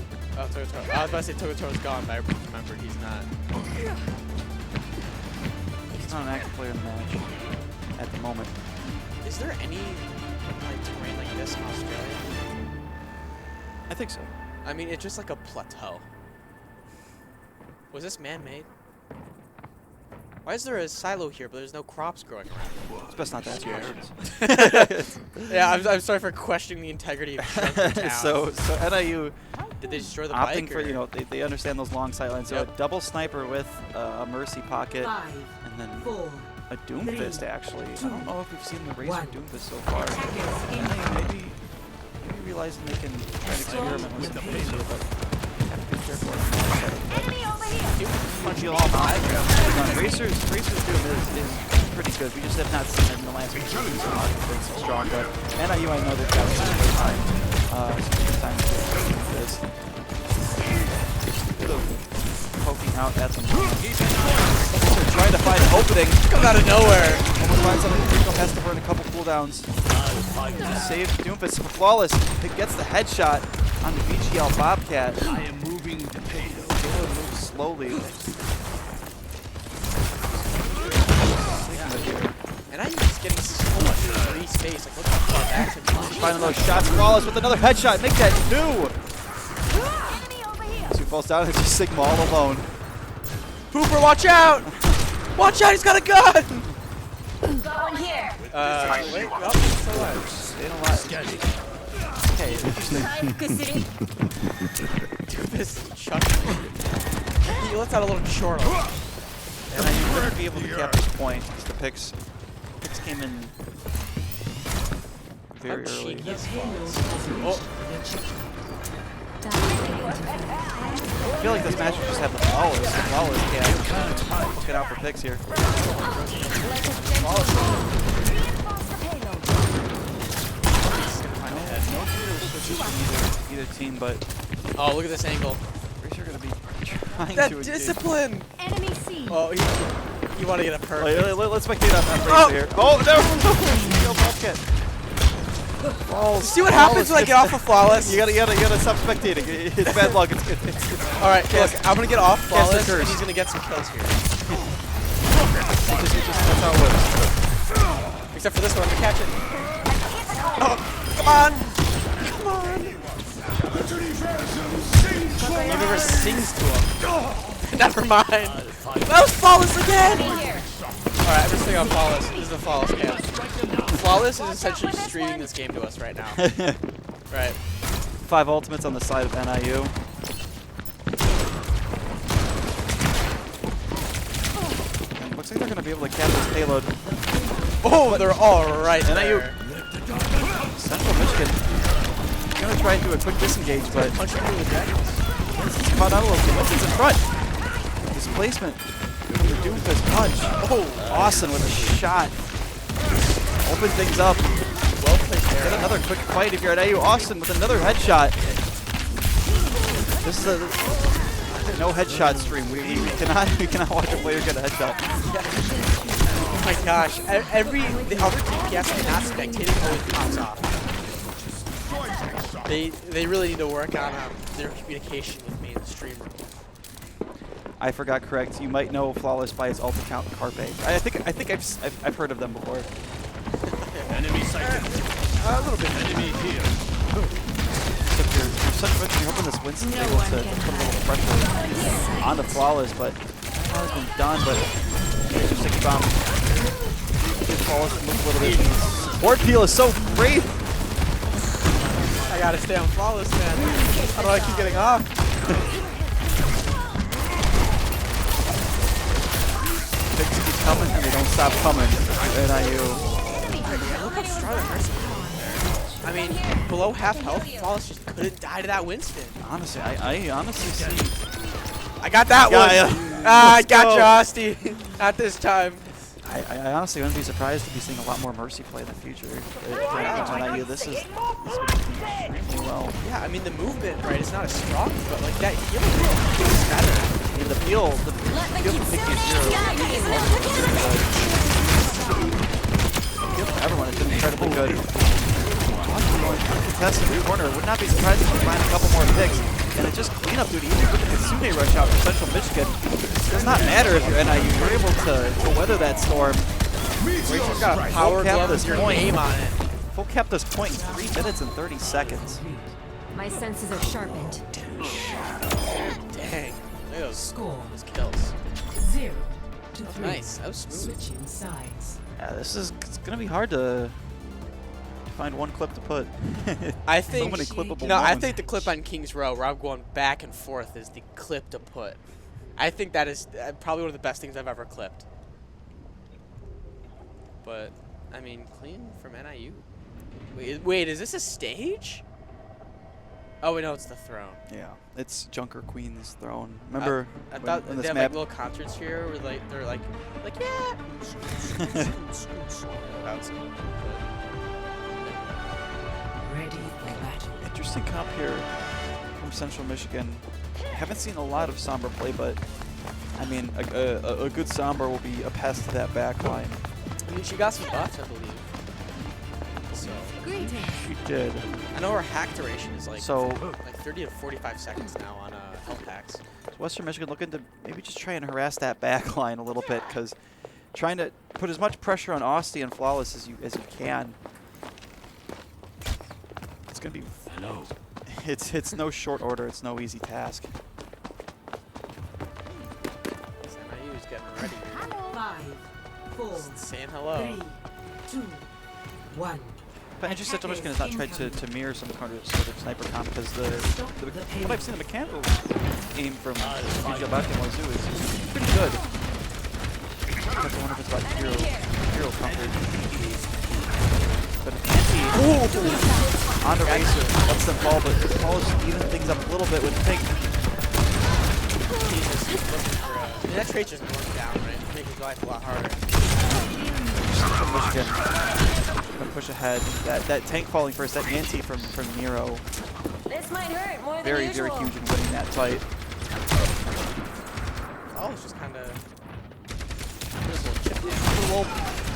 Togotoro. I was about to say Togotoro's gone, but I remembered he's not.
He's not an active player in the match at the moment.
Is there any like terrain like this in Australia?
I think so.
I mean, it's just like a plateau. Was this man-made? Why is there a silo here, but there's no crops growing around?
It's best not to ask questions.
Yeah, I'm sorry for questioning the integrity of Junkertown.
so NIU
Did they destroy the
opting
bike?
for,
or-
they understand those long sight lines. So
Yep.
a double sniper with a mercy pocket
5,
and then
4,
a doomfist actually. I don't know if we've seen the racer
1.
doomfist so far. Maybe realizing they can try and experiment with the phaser, but have to be careful.
Enemy over here.
Punch you all high. Racer's doom is pretty good. We just have not seen it in the last few seasons. It's so strong, but NIU, I know they've got some good time. Some time to do this. Bit of poking out at them. They're trying to find an opening.
Comes out of nowhere.
Almost find something. Rico has to burn a couple cooldowns. Save Doomfist flawless. It gets the headshot on the VGL Bobcat.
I am moving the payload.
Payload moves slowly.
And I'm just getting so much free space. Like, look how far back to
Finding those shots. Flawless with another headshot. Make that 2.
Enemy over here.
So he falls down and it's just Sigma all alone.
Pooper, watch out! Watch out, he's got a gun!
Going here.
Wait, oh, so what?
Staying alive. Okay, interesting.
Dude, this chuck. He lets out a little chortle.
And I wouldn't be able to cap this point because the picks came in very
How
early.
cheeky is Flawless?
I feel like this match would just have the flawless. The flawless cap. Looking out for picks here.
Reinforce the payload.
I know no clear switches from either team, but
Oh, look at this angle.
Racer gonna be trying
That
to engage.
discipline!
Enemy C.
Oh, you want to get a perk.
Let's spectate on Racer here. Oh, no! Yo, Bobcat.
See what happens when I get off of Flawless?
You gotta stop spectating. It's bad luck. It's
Alright, look, I'm gonna get off
Cast the
Flawless,
curse.
and he's gonna get some kills here.
that's how it works.
Except for this one, I'm gonna catch it. Oh, come on! Come on! He never sings to him. Never mind. That was Flawless again! Alright, I'm just staying on Flawless. This is a Flawless cam. Flawless is essentially streaming this game to us right now. Right.
5 ultimates on the side of NIU. Looks like they're gonna be able to cap this payload.
Oh, they're all right
NIU.
there.
Central Michigan. Gonna try and do a quick disengage, but
Punch through the dragons.
it's caught out a little bit. Once it's in front. Displacement. The Doomfist punch. Oh, Austin with a shot. Open things up.
Well placed
Get
there.
another quick fight if you're at NIU. Austin with another headshot. This is a no headshot stream. We cannot watch a player get a headshot.
Oh my gosh. The other TPS and not spectating always pops off. They really need to work on their communication with me in the stream room.
I forgot correct. You might know Flawless by his alt account Carpe. I think I've heard of them before.
Enemy sighted.
A little bit.
Enemy here.
Except you're hoping this Winston's able to put a little pressure on the Flawless, but has been done. But here's your 6 bomb. Gives Flawless to move a little bit. Support peel is so great.
I gotta stay on Flawless, man. How do I keep getting off?
picks keep coming and they don't stop coming. NIU.
Look how strong that Mercy is. I mean, below half health, Flawless just couldn't die to that Winston.
Honestly, I honestly see.
I got that one. I got you, Asti. Not this time.
I honestly wouldn't be surprised to be seeing a lot more Mercy play in the future. NIU, this is extremely well.
Yeah, I mean the movement, right, is not as strong, but like that healing is better.
I mean, the feel from picking zero. The feel from everyone has been incredibly good. Contestant in the corner. Would not be surprised if we find a couple more picks. And it's just cleanup duty, even with the Kitsune rush out for Central Michigan. It does not matter if you're NIU. You're able to weather that storm.
Rachel's got a power glove with your name on it.
Full cap this point in 3 minutes and 30 seconds.
My senses are sharpened.
Dang. Look at those
Score
kills.
0 to 3.
Nice. That was smooth.
Switching sides.
Yeah, it's gonna be hard to find one clip to put.
I think
so many clippable
no, I
moments.
think the clip on King's Row where I'm going back and forth is the clip to put. I think that is probably one of the best things I've ever clipped. But I mean, clean from NIU. Wait, is this a stage? Oh wait, no, it's the throne.
Yeah, it's Junker Queen's throne. Remember
I thought
when
they
this
have
map?
like little concerts here where they're like yeah. That's-
Ready for battle.
Interesting comp here from Central Michigan. Haven't seen a lot of Sombra play, but I mean, a good Sombra will be a pest to that back line.
I mean, she got some buffs, I believe. So
Greetings.
She did.
I know her hack duration is like
So-
like 30 to 45 seconds now on health hacks.
Western Michigan looking to maybe just try and harass that back line a little bit, because trying to put as much pressure on Asti and Flawless as you can. It's gonna be.
Hello.
It's no short order. It's no easy task.
NIU is getting ready.
5, 4,
Saying hello.
3, 2, 1.
But interesting, Central Michigan has not tried to mirror some kind of sort of sniper comp, because what I've seen the mechanical aim from VGL back in Wazoo is pretty good. I wonder if it's about hero comfort. But anti onto Racer lets them fall, but Paul even things up a little bit with Pink.
He's just looking for I mean, that trade's just going down, right? Make his life a lot harder.
Central Michigan gonna push ahead. That tank falling first, that anti from Nero,
This might hurt more than
very
usual.
huge in winning that fight.
Oh, it's just kind of
Little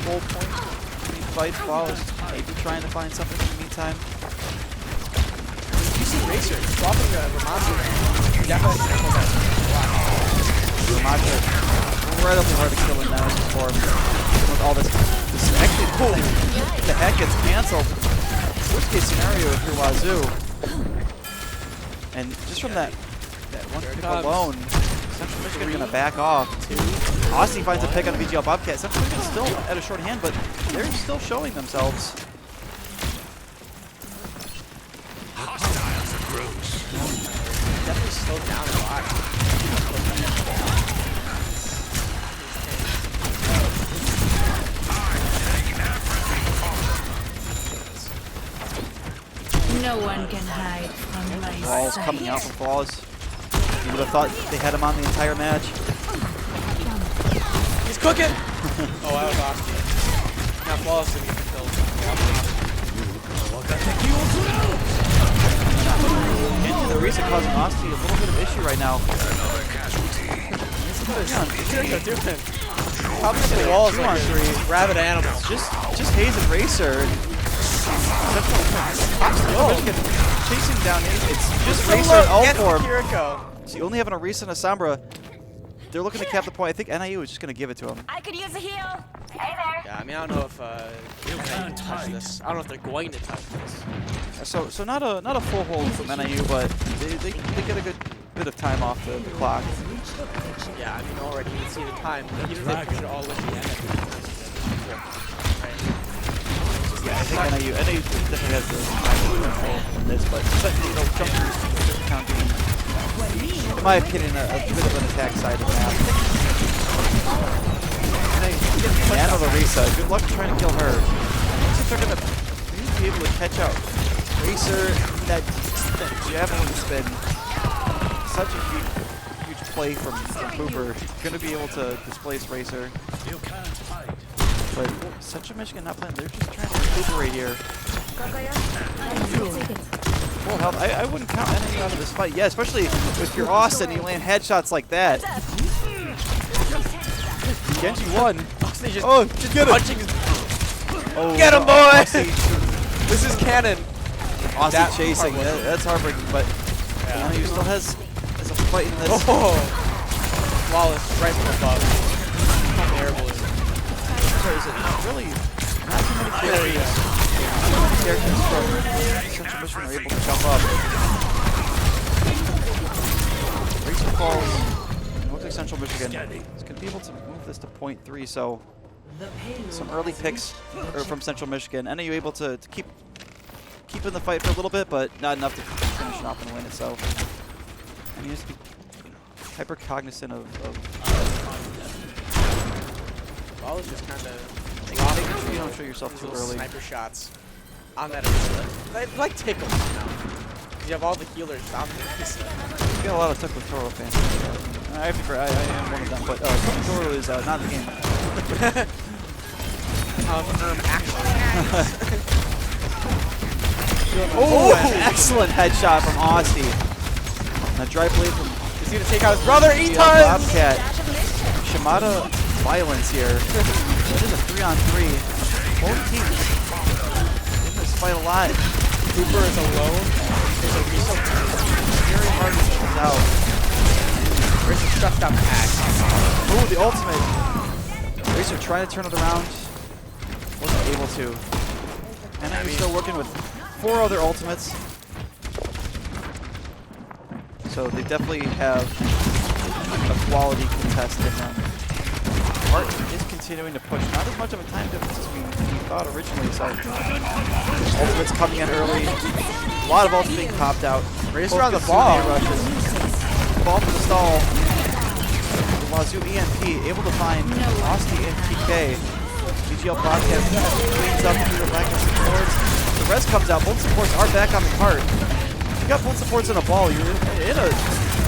point between fights, Flawless maybe trying to find something in the meantime.
You see Racer dropping the Ramazzo. Definitely sample that.
Ramazzo incredibly hard to kill in that form. With all this actually, the heck gets canceled. Worst case scenario if you're Wazoo. And just from that one
Here it
pick
comes.
alone, Central Michigan gonna back off. Austin finds a pick on VGL Bobcat. Central Michigan's still at a short hand, but they're still showing themselves.
Hostiles approach.
Definitely slowed down a lot.
No one can hide from my
Walls
sight.
coming out from Flawless. You would have thought they had him on the entire match.
He's cooking! Oh, that was awesome. Now Flawless didn't get the kill.
Into the recent causing Asti a little bit of issue right now.
Another casualty.
Probably the walls
2 on
like
3.
rabid animals.
Just Hayes and Racer. Chasing down Hayes. It's just Racer and all form.
Kiriko.
So you only having a Reese and a Sombra. They're looking to cap the point. I think NIU is just going to give it to him.
I could use a heal. Hey there.
Yeah, I mean, I don't know if NIU can touch this. I don't know if they're going to touch this.
So not a full hold from NIU, but they get a good bit of time off the clock.
Yeah, I mean, already you can see the time. Even if they push it all the way to the end,
Yeah, I think NIU definitely has the time to control in this, but Junkers counting, in my opinion, a bit of an attack side of the map. Yeah, another Risa. Good luck trying to kill her. Looks like they're gonna be able to catch out Racer. That javelin spin. Such a huge play from Cooper. Gonna be able to displace Racer.
You can't hide.
But Central Michigan not playing. They're just trying to recuperate here. Full health. I wouldn't count anything out of this fight. Yeah, especially if you're Austin, you land headshots like that. Genji won.
Austin just
Just get
punching his.
Oh,
Get him, boy!
Austin,
This is canon.
Austin
That
chasing.
part was-
That's heartbreaking, but he still has a fight in this.
Oh! Flawless, right from above. Terrible.
There's really not too many characters. Characters from Central Michigan are able to jump up. Racer falls. And looks like Central Michigan is going to be able to move this to .3. So
The payload
some early
has
picks
reached
from Central Michigan. NIU able to keep in the fight for a little bit, but not enough to finish it off and win it. So and you just be hyper cognizant of
Well, it's just kind of
making sure you don't show yourself too early.
sniper shots on that arena. Like tickles, you know. 'Cause you have all the healers on the arena.
You got a lot of Tuck with Toro fans. I am one of them, but Toro is not in the game.
Actually.
Oh, an excellent headshot from Austin. A dry blade from
He's gonna take out his brother. He
yeah,
does.
Bobcat. Shimada violence here. It is a 3-on-3. Both teams in this fight a lot.
Cooper is alone. There's a reset.
Very hard to shoot out.
There's a shut down hack.
Ooh, the ultimate. Racer trying to turn it around. Wasn't able to. And I'm still working with 4 other ultimates. So they definitely have a quality contest in them. Art is continuing to push. Not as much of a time difference as we thought originally. So ultimates coming in early. A lot of ultimates being popped out.
Racer on the
Focus
ball.
through the rushes. Ball for the stall. The Wazoo EMP able to find Austin and PK. BGL Bobcat cleans up through the back of supports. The rest comes out. Both supports are back on the cart. You got both supports in a ball. You're in a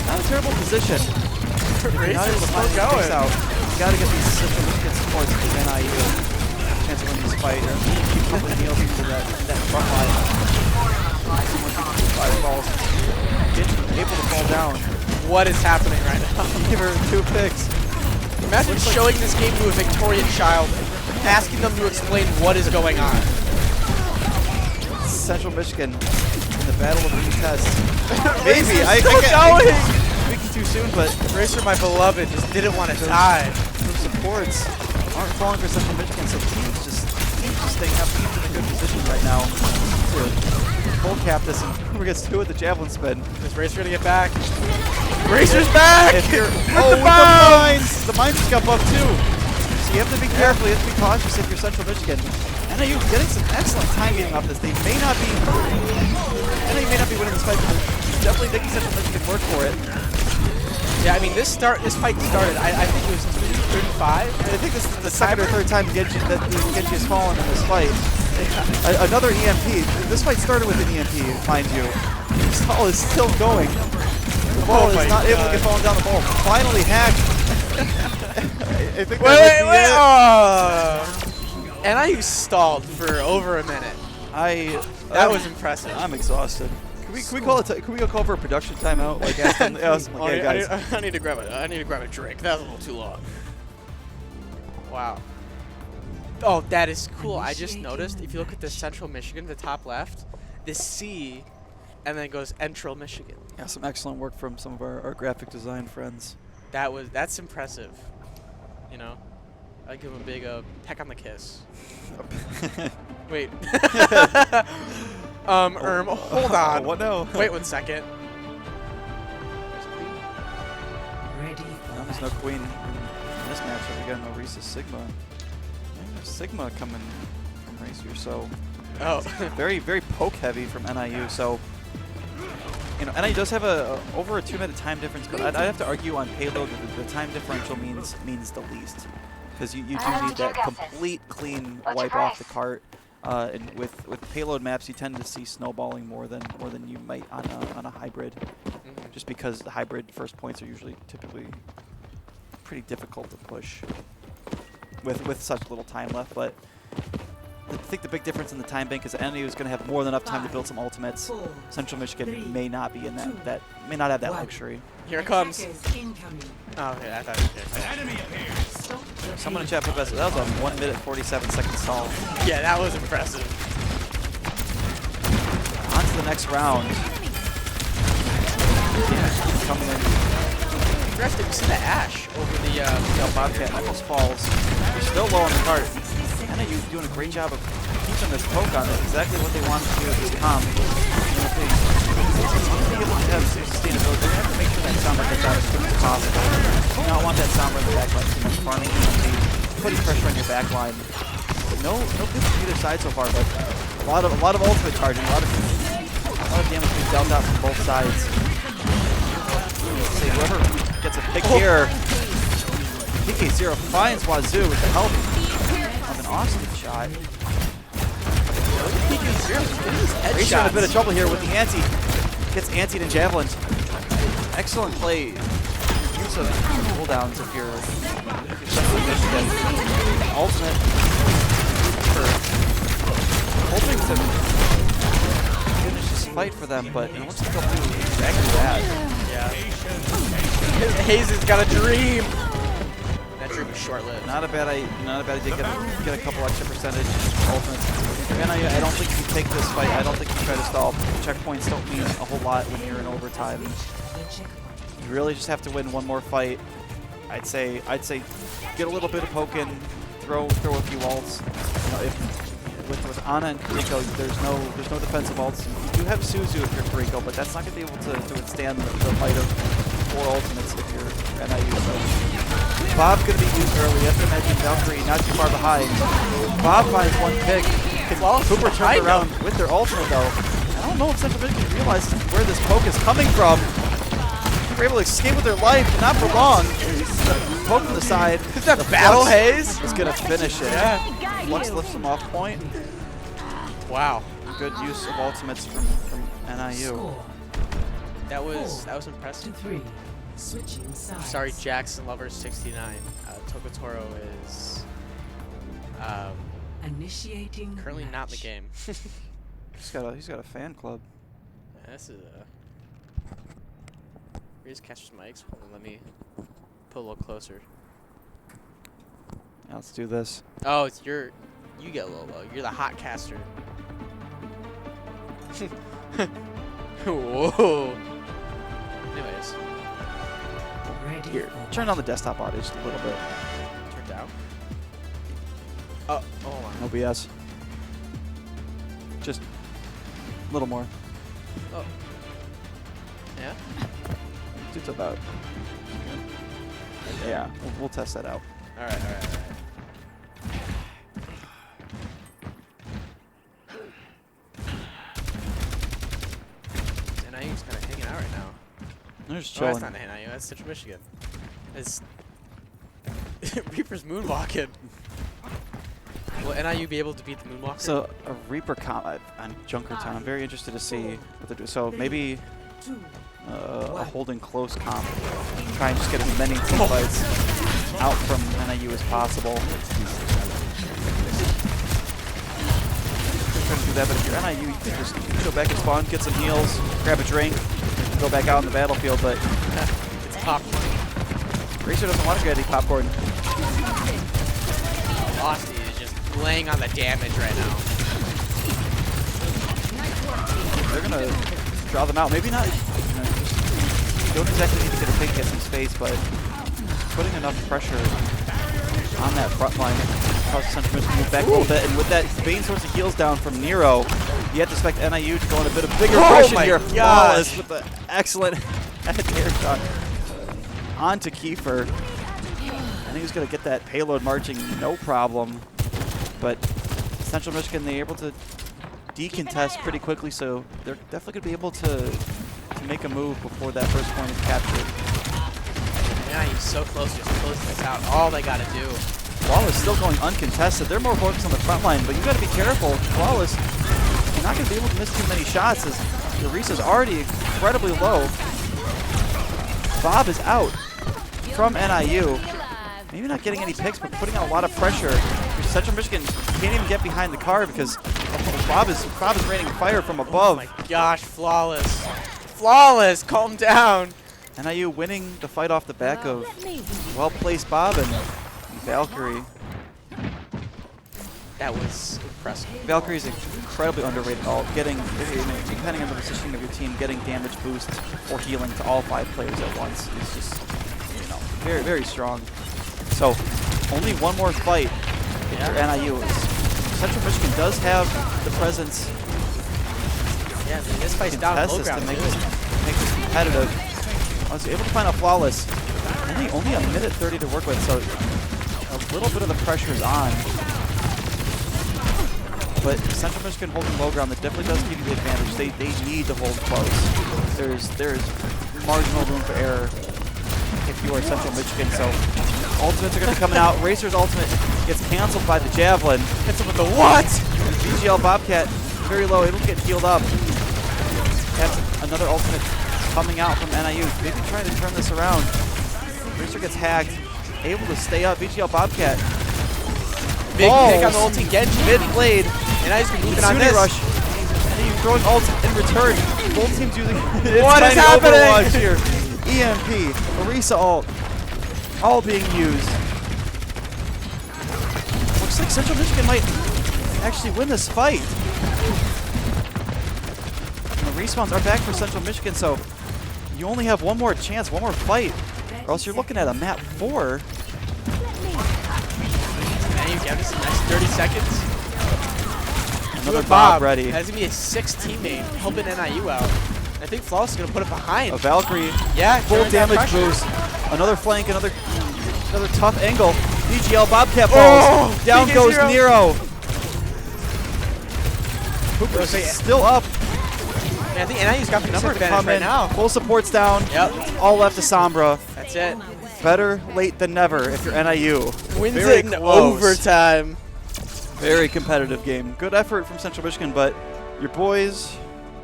not a terrible position. You're not able to find these picks out. You got to get these Central Michigan supports to NIU. Chance to win this fight. Or keep up with Neil into that front line. Fireballs. Able to fall down.
What is happening right now?
Give her 2 picks.
Imagine showing this game to a Victorian child, asking them to explain what is going on.
Central Michigan in the battle of the test. Maybe
Racer's still going.
Speaking too soon, but
Racer, my beloved, just didn't want to die.
those supports aren't falling for Central Michigan, so teams just staying up. Teams in a good position right now to full cap this, and Cooper gets 2 with the javelin spin.
Is Racer gonna get back? Racer's back!
If you're
With the
the mines just got buffed too. So you have to be careful. You have to be cautious if you're Central Michigan. NIU getting some excellent time getting off this. NIU may not be winning this fight, but they're definitely making Central Michigan work for it.
Yeah, I mean this fight started. I think it was 2:35.
I think this is the second or third time Genji has fallen in this fight. Another EMP. This fight started with an EMP, mind you. This ball is still going. The ball is not able to get fallen down the ball. Finally hacked. I think
Wait! NIU stalled for over a minute. That was impressive.
I'm exhausted. Can we call it? Can we go call for a production timeout? Like, ask them, hey guys.
I need to grab a drink. That was a little too long. Wow. Oh, that is cool. I just noticed. If you look at the Central Michigan, the top left, the C, and then it goes Entral Michigan.
Yeah, some excellent work from some of our graphic design friends.
That's impressive. You know, I give him a big peck on the kiss. Wait. Hold on.
What now?
Wait 1 second.
ready for
There's no queen in this matchup. We got no Risa Sigma. And Sigma coming from Racer, so
Oh.
very, very poke heavy from NIU. So, you know, NIU does have over a 2-minute time difference, but I'd have to argue on payload that the time differential means the least. because you do need that complete clean wipe off the cart. And with payload maps, you tend to see snowballing more than you might on a hybrid, just because the hybrid first points are usually typically pretty difficult to push with such little time left. But I think the big difference in the time bank is that NIU is going to have more than enough time to build some ultimates. Central Michigan may not be in that may not have that luxury.
Here it comes.
Attackers incoming.
Oh, okay, I thought it was
An enemy appears.
Stop the
Someone in chat put that was a 1 minute 47 second stall.
Yeah, that was impressive.
On to the next round. Yeah, coming in.
Congrats, did you see the Ash over the
Bobcat almost falls. They're still low on the cart. NIU doing a great job of keeping this poke on it. Exactly what they wanted to do with this comp. And if they be able to have sustainability, they have to make sure that Sombra gets out as quick as possible. You don't want that Sombra in the backline too much farming. Putting pressure on your backline. No good from either side so far, but a lot of ultimate charging, a lot of damage being dealt out from both sides. See, whoever gets a pick here. PK0 finds Wazoo with the help of an awesome shot. Racing in a bit of trouble here with the anti. Gets antied and javelin. Excellent play. Use of cooldowns if you're Central Michigan. Ultimate for hoping to finish this fight for them, but it looks like they'll do exactly that.
Yeah. Hayes has got a dream. That dream is short-lived.
Not a bad idea. Get a couple extra percentage ultimates. And I don't think you take this fight. I don't think you try to stall. Checkpoints don't mean a whole lot when you're in overtime. You really just have to win one more fight. I'd say get a little bit of poke in, throw a few ults. You know, if with Ana and Kuriko, there's no defensive ults. You do have Suzu if you're Kuriko, but that's not going to be able to withstand the fight of 4 ultimates if you're NIU. So Bob's going to be used early. After imagine Valkyrie not too far behind. Bob finds one pick. Cooper turned around with their ultimate though. I don't know if Central Michigan realizes where this poke is coming from. They were able to escape with their life, but not for long. Poke from the side.
Is that Battle Haze?
Is going to finish it.
Yeah.
Flux lifts him off point.
Wow.
Good use of ultimates from NIU.
Score
That was impressive.
2-3. Switching sides.
Sorry, Jackson Lover 69. Tokotoro is
Initiating
currently not in the
match.
game.
He's got a fan club.
This is Here's Catcher's mics. Hold on, let me put a little closer.
Yeah, let's do this.
Oh, it's you get a little low. You're the hot caster. Whoa. Anyways,
Ready
Here,
for
turn on the desktop audio just a little bit.
turned out. Oh, hold on.
No BS. Just a little more.
Oh. Yeah?
It's about. Yeah, we'll test that out.
Alright. NIU's kind of hanging out right now.
They're just
Oh, that's
chilling.
not NIU, that's Central Michigan. It's Reaper's moonwalking. Will NIU be able to beat the moonwalker?
So a Reaper comp on Junkertown. I'm very interested to see what they do. So maybe a holding close comp. Try and just get as many team fights out from NIU as possible. Trying to do that, but if you're NIU, you can just go back and spawn, get some heals, grab a drink, and go back out on the battlefield. But
it's popcorn.
Racer doesn't want to get any popcorn.
Losty is just laying on the damage right now.
They're gonna draw them out. Maybe not. You don't exactly need to get a big hit in space, but putting enough pressure on that front line causes Central Michigan to move back a little bit. And with that Bane source of heals down from Nero, you have to expect NIU to go on a bit of bigger aggression here. Flawless with the excellent air shot onto Kiefer. I think he's going to get that payload marching no problem. But Central Michigan, they're able to decontest pretty quickly, so they're definitely going to be able to make a move before that first point is captured.
NIU's so close to just closing this out. All they got to do
Flawless still going uncontested. They're more focused on the front line, but you got to be careful. Flawless, you're not going to be able to miss too many shots as your Risa's already incredibly low. Bob is out from NIU. Maybe not getting any picks, but putting on a lot of pressure. Central Michigan can't even get behind the car because Bob is raining fire from above.
Oh my gosh, Flawless. Flawless, calm down.
NIU winning the fight off the back of well-placed Bob and Valkyrie.
That was impressive.
Valkyrie's incredibly underrated ult, getting, depending on the positioning of your team, getting damage boost or healing to all 5 players at once is just, very, very strong. So, only one more fight for NIU. Central Michigan does have the presence.
Yeah, I mean, this fight's down low ground
to make this competitive. I was able to find a Flawless. Only a minute 30 to work with, so a little bit of the pressure is on. But Central Michigan holding low ground, that definitely does give you the advantage. They need to hold close. There's marginal room for error if you are Central Michigan. So ultimates are going to be coming out. Racer's ultimate gets canceled by the Javelin.
Hits him with the what?
VGL Bobcat very low, able to get healed up. That's another ultimate coming out from NIU. Maybe trying to turn this around. Racer gets hacked, able to stay up. VGL Bobcat.
Big pick on the ulti Genji.
Mid-blade.
And I just been moving on
Tsune
this.
rush. And he's throwing ult in return. Both teams using
What is happening?
Overwatch here. EMP, Orisa ult, all being used. Looks like Central Michigan might actually win this fight. And the respawns are back for Central Michigan, so you only have one more chance, one more fight, or else you're looking at a map 4.
And you give us the next 30 seconds.
Another Bob ready.
That's going to be a 6 teammate helping NIU out. I think Flawless is going to put it behind.
A Valkyrie,
Yeah,
full
during that
damage
pressure.
boost. Another flank, another tough angle. VGL Bobcat balls.
Oh,
Down
PK
goes
Zero.
Nero. Hooper's still up.
Man, I think NIU's got the number
Looks like
advantage
they
right
come in.
now.
Full support's down.
Yep,
All left to Sombra.
that's it.
Better late than never if you're NIU.
Wins
Very
it in
close.
overtime.
Very competitive game. Good effort from Central Michigan, but your boys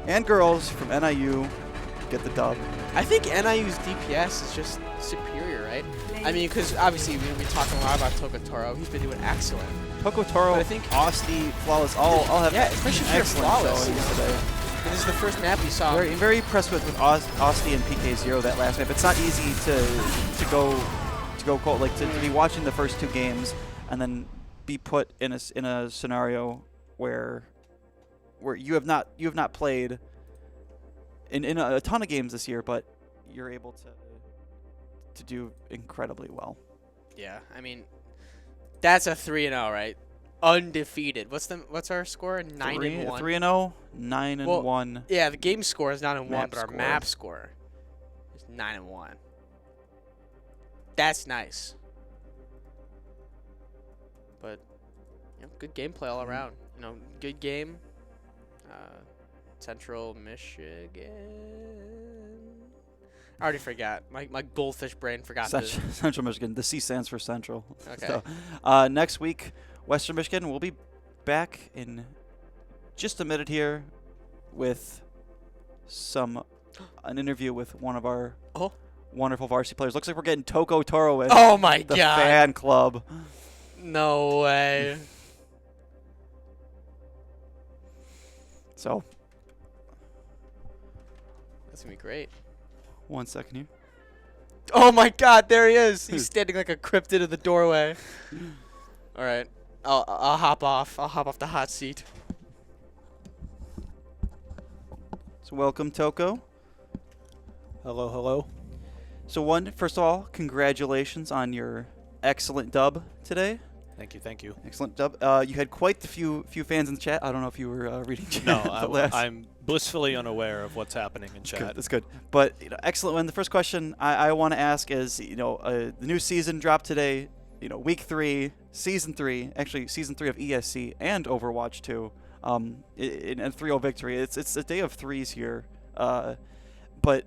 and girls from NIU get the dub.
I think NIU's DPS is just superior, right? I mean, because obviously we've been talking a lot about Tokotoro. He's been doing excellent.
Tokotoro,
But I think-
Osti, Flawless, all have
especially if you're
excellent
Flawless.
showings today.
And this is the first map we saw.
Very impressed with Osti and PK0 that last map. It's not easy to go cold, like to be watching the first 2 games and then be put in a scenario where you have not played in a ton of games this year, but you're able to do incredibly well.
Yeah, I mean, that's a 3-0, right? Undefeated. What's our score? 9-1.
3-0, 9-1.
Yeah, the game score is 9-1,
Map
but our
score.
map score is 9-1. That's nice. But good gameplay all around. Good game. Central Michigan. I already forgot. My goldfish brain forgot.
Central Michigan. The C stands for Central.
Okay.
So, next week, Western Michigan will be back in just a minute here with an interview with one of our wonderful varsity players. Looks like we're getting Toko Toro with
Oh my
the
god!
fan club.
No way.
So,
That's gonna be great.
1 second here.
Oh my god, there he is. He's standing like a cryptid in the doorway. All right. I'll hop off. I'll hop off the hot seat.
So, welcome, Toko.
Hello, hello.
So, first of all, congratulations on your excellent dub today.
Thank you, thank you.
Excellent dub. You had quite the few fans in the chat. I don't know if you were reading chat.
No,
but
I'm blissfully unaware of what's happening in chat.
Good, that's good. But excellent win. The first question I want to ask is, the new season dropped today. Week 3, season 3, actually season 3 of ESC and Overwatch 2. And 3-0 victory. It's a day of threes here. But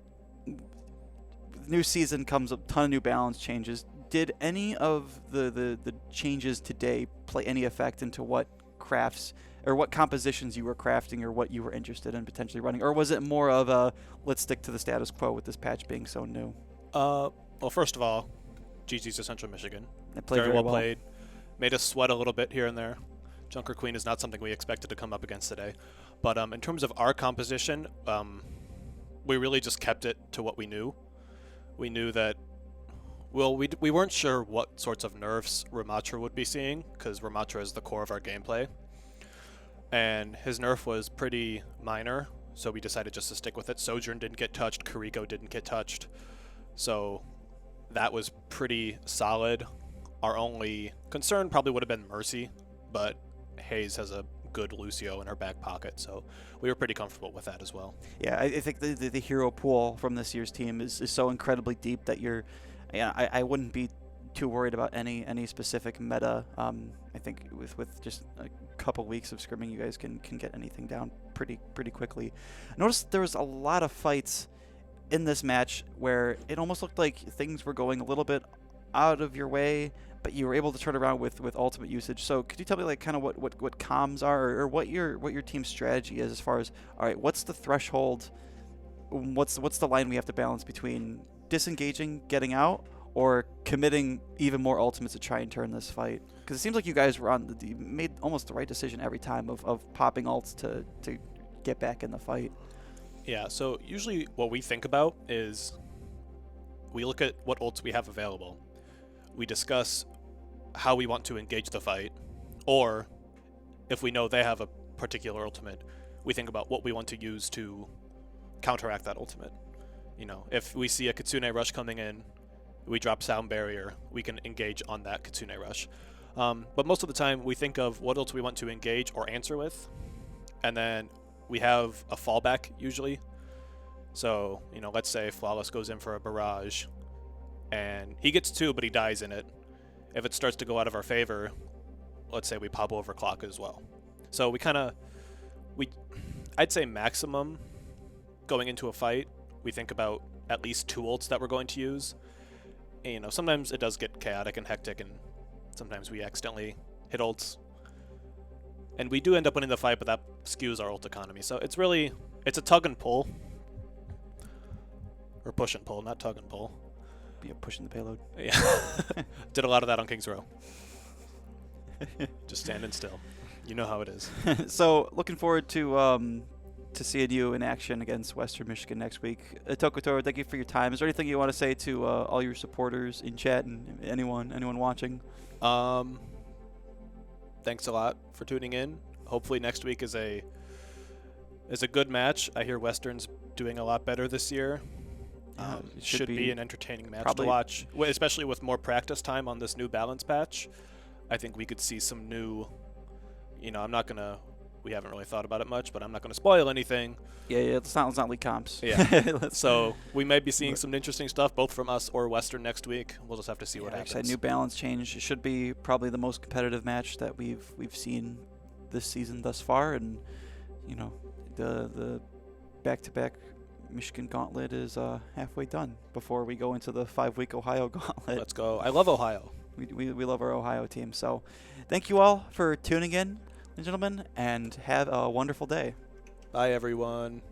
new season comes a ton of new balance changes. did any of the changes today play any effect into what crafts or what compositions you were crafting or what you were interested in potentially running? Or was it more of a let's stick to the status quo with this patch being so new?
Well, first of all, GG's to Central Michigan.
It played
very
very
well played. Made us sweat a little bit here and there. Junker Queen is not something we expected to come up against today. But in terms of our composition, we really just kept it to what we knew. We knew that, well, we weren't sure what sorts of nerfs Ramatra would be seeing, because Ramatra is the core of our gameplay. And his nerf was pretty minor, so we decided just to stick with it. Sojourn didn't get touched, Kariko didn't get touched. So that was pretty solid. Our only concern probably would have been Mercy, but Hayes has a good Lucio in her back pocket, so we were pretty comfortable with that as well.
Yeah, I think the hero pool from this year's team is so incredibly deep that I wouldn't be too worried about any specific meta. I think with just a couple weeks of scrimming, you guys can get anything down pretty quickly. I noticed there was a lot of fights in this match where it almost looked like things were going a little bit out of your way, but you were able to turn around with ultimate usage. So could you tell me like kind of what comms are, or what your team's strategy is as far as, all right, what's the threshold, what's the line we have to balance between disengaging, getting out, or committing even more ultimates to try and turn this fight? Because it seems like you guys were you made almost the right decision every time of popping ults to get back in the fight.
Yeah, so usually what we think about is we look at what ults we have available. We discuss how we want to engage the fight, or if we know they have a particular ultimate, we think about what we want to use to counteract that ultimate. You know, if we see a Kitsune rush coming in, we drop sound barrier, we can engage on that Kitsune rush. But most of the time we think of what ult we want to engage or answer with, and then we have a fallback usually. So, you know, let's say Flawless goes in for a barrage and he gets 2 but he dies in it. If it starts to go out of our favor, let's say we pop overclock as well. So I'd say maximum going into a fight, we think about at least 2 ults that we're going to use. And, you know, sometimes it does get chaotic and hectic, and sometimes we accidentally hit ults. And we do end up winning the fight, but that skews our ult economy. So it's a tug and pull. Or push and pull, not tug and pull.
Yeah, pushing the payload.
Yeah. Did a lot of that on King's Row. Just standing still. You know how it is.
So looking forward to seeing you in action against Western Michigan next week. Tokotoro, thank you for your time. Is there anything you want to say to all your supporters in chat and anyone watching?
Thanks a lot for tuning in. Hopefully next week is a good match. I hear Western's doing a lot better this year. It should be an entertaining match to watch, especially with more practice time on this new balance patch. I think we could see some new, you know, we haven't really thought about it much, but I'm not going to spoil anything.
Yeah, let's not leak comps.
Yeah. So we may be seeing some interesting stuff, both from us or Western next week. We'll just have to see what happens.
Like I said, new balance change. It should be probably the most competitive match that we've seen this season thus far, and you know, the back-to-back Michigan gauntlet is halfway done before we go into the 5-week Ohio gauntlet.
Let's go. I love Ohio.
We love our Ohio team. So thank you all for tuning in, gentlemen, and have a wonderful day.
Bye, everyone.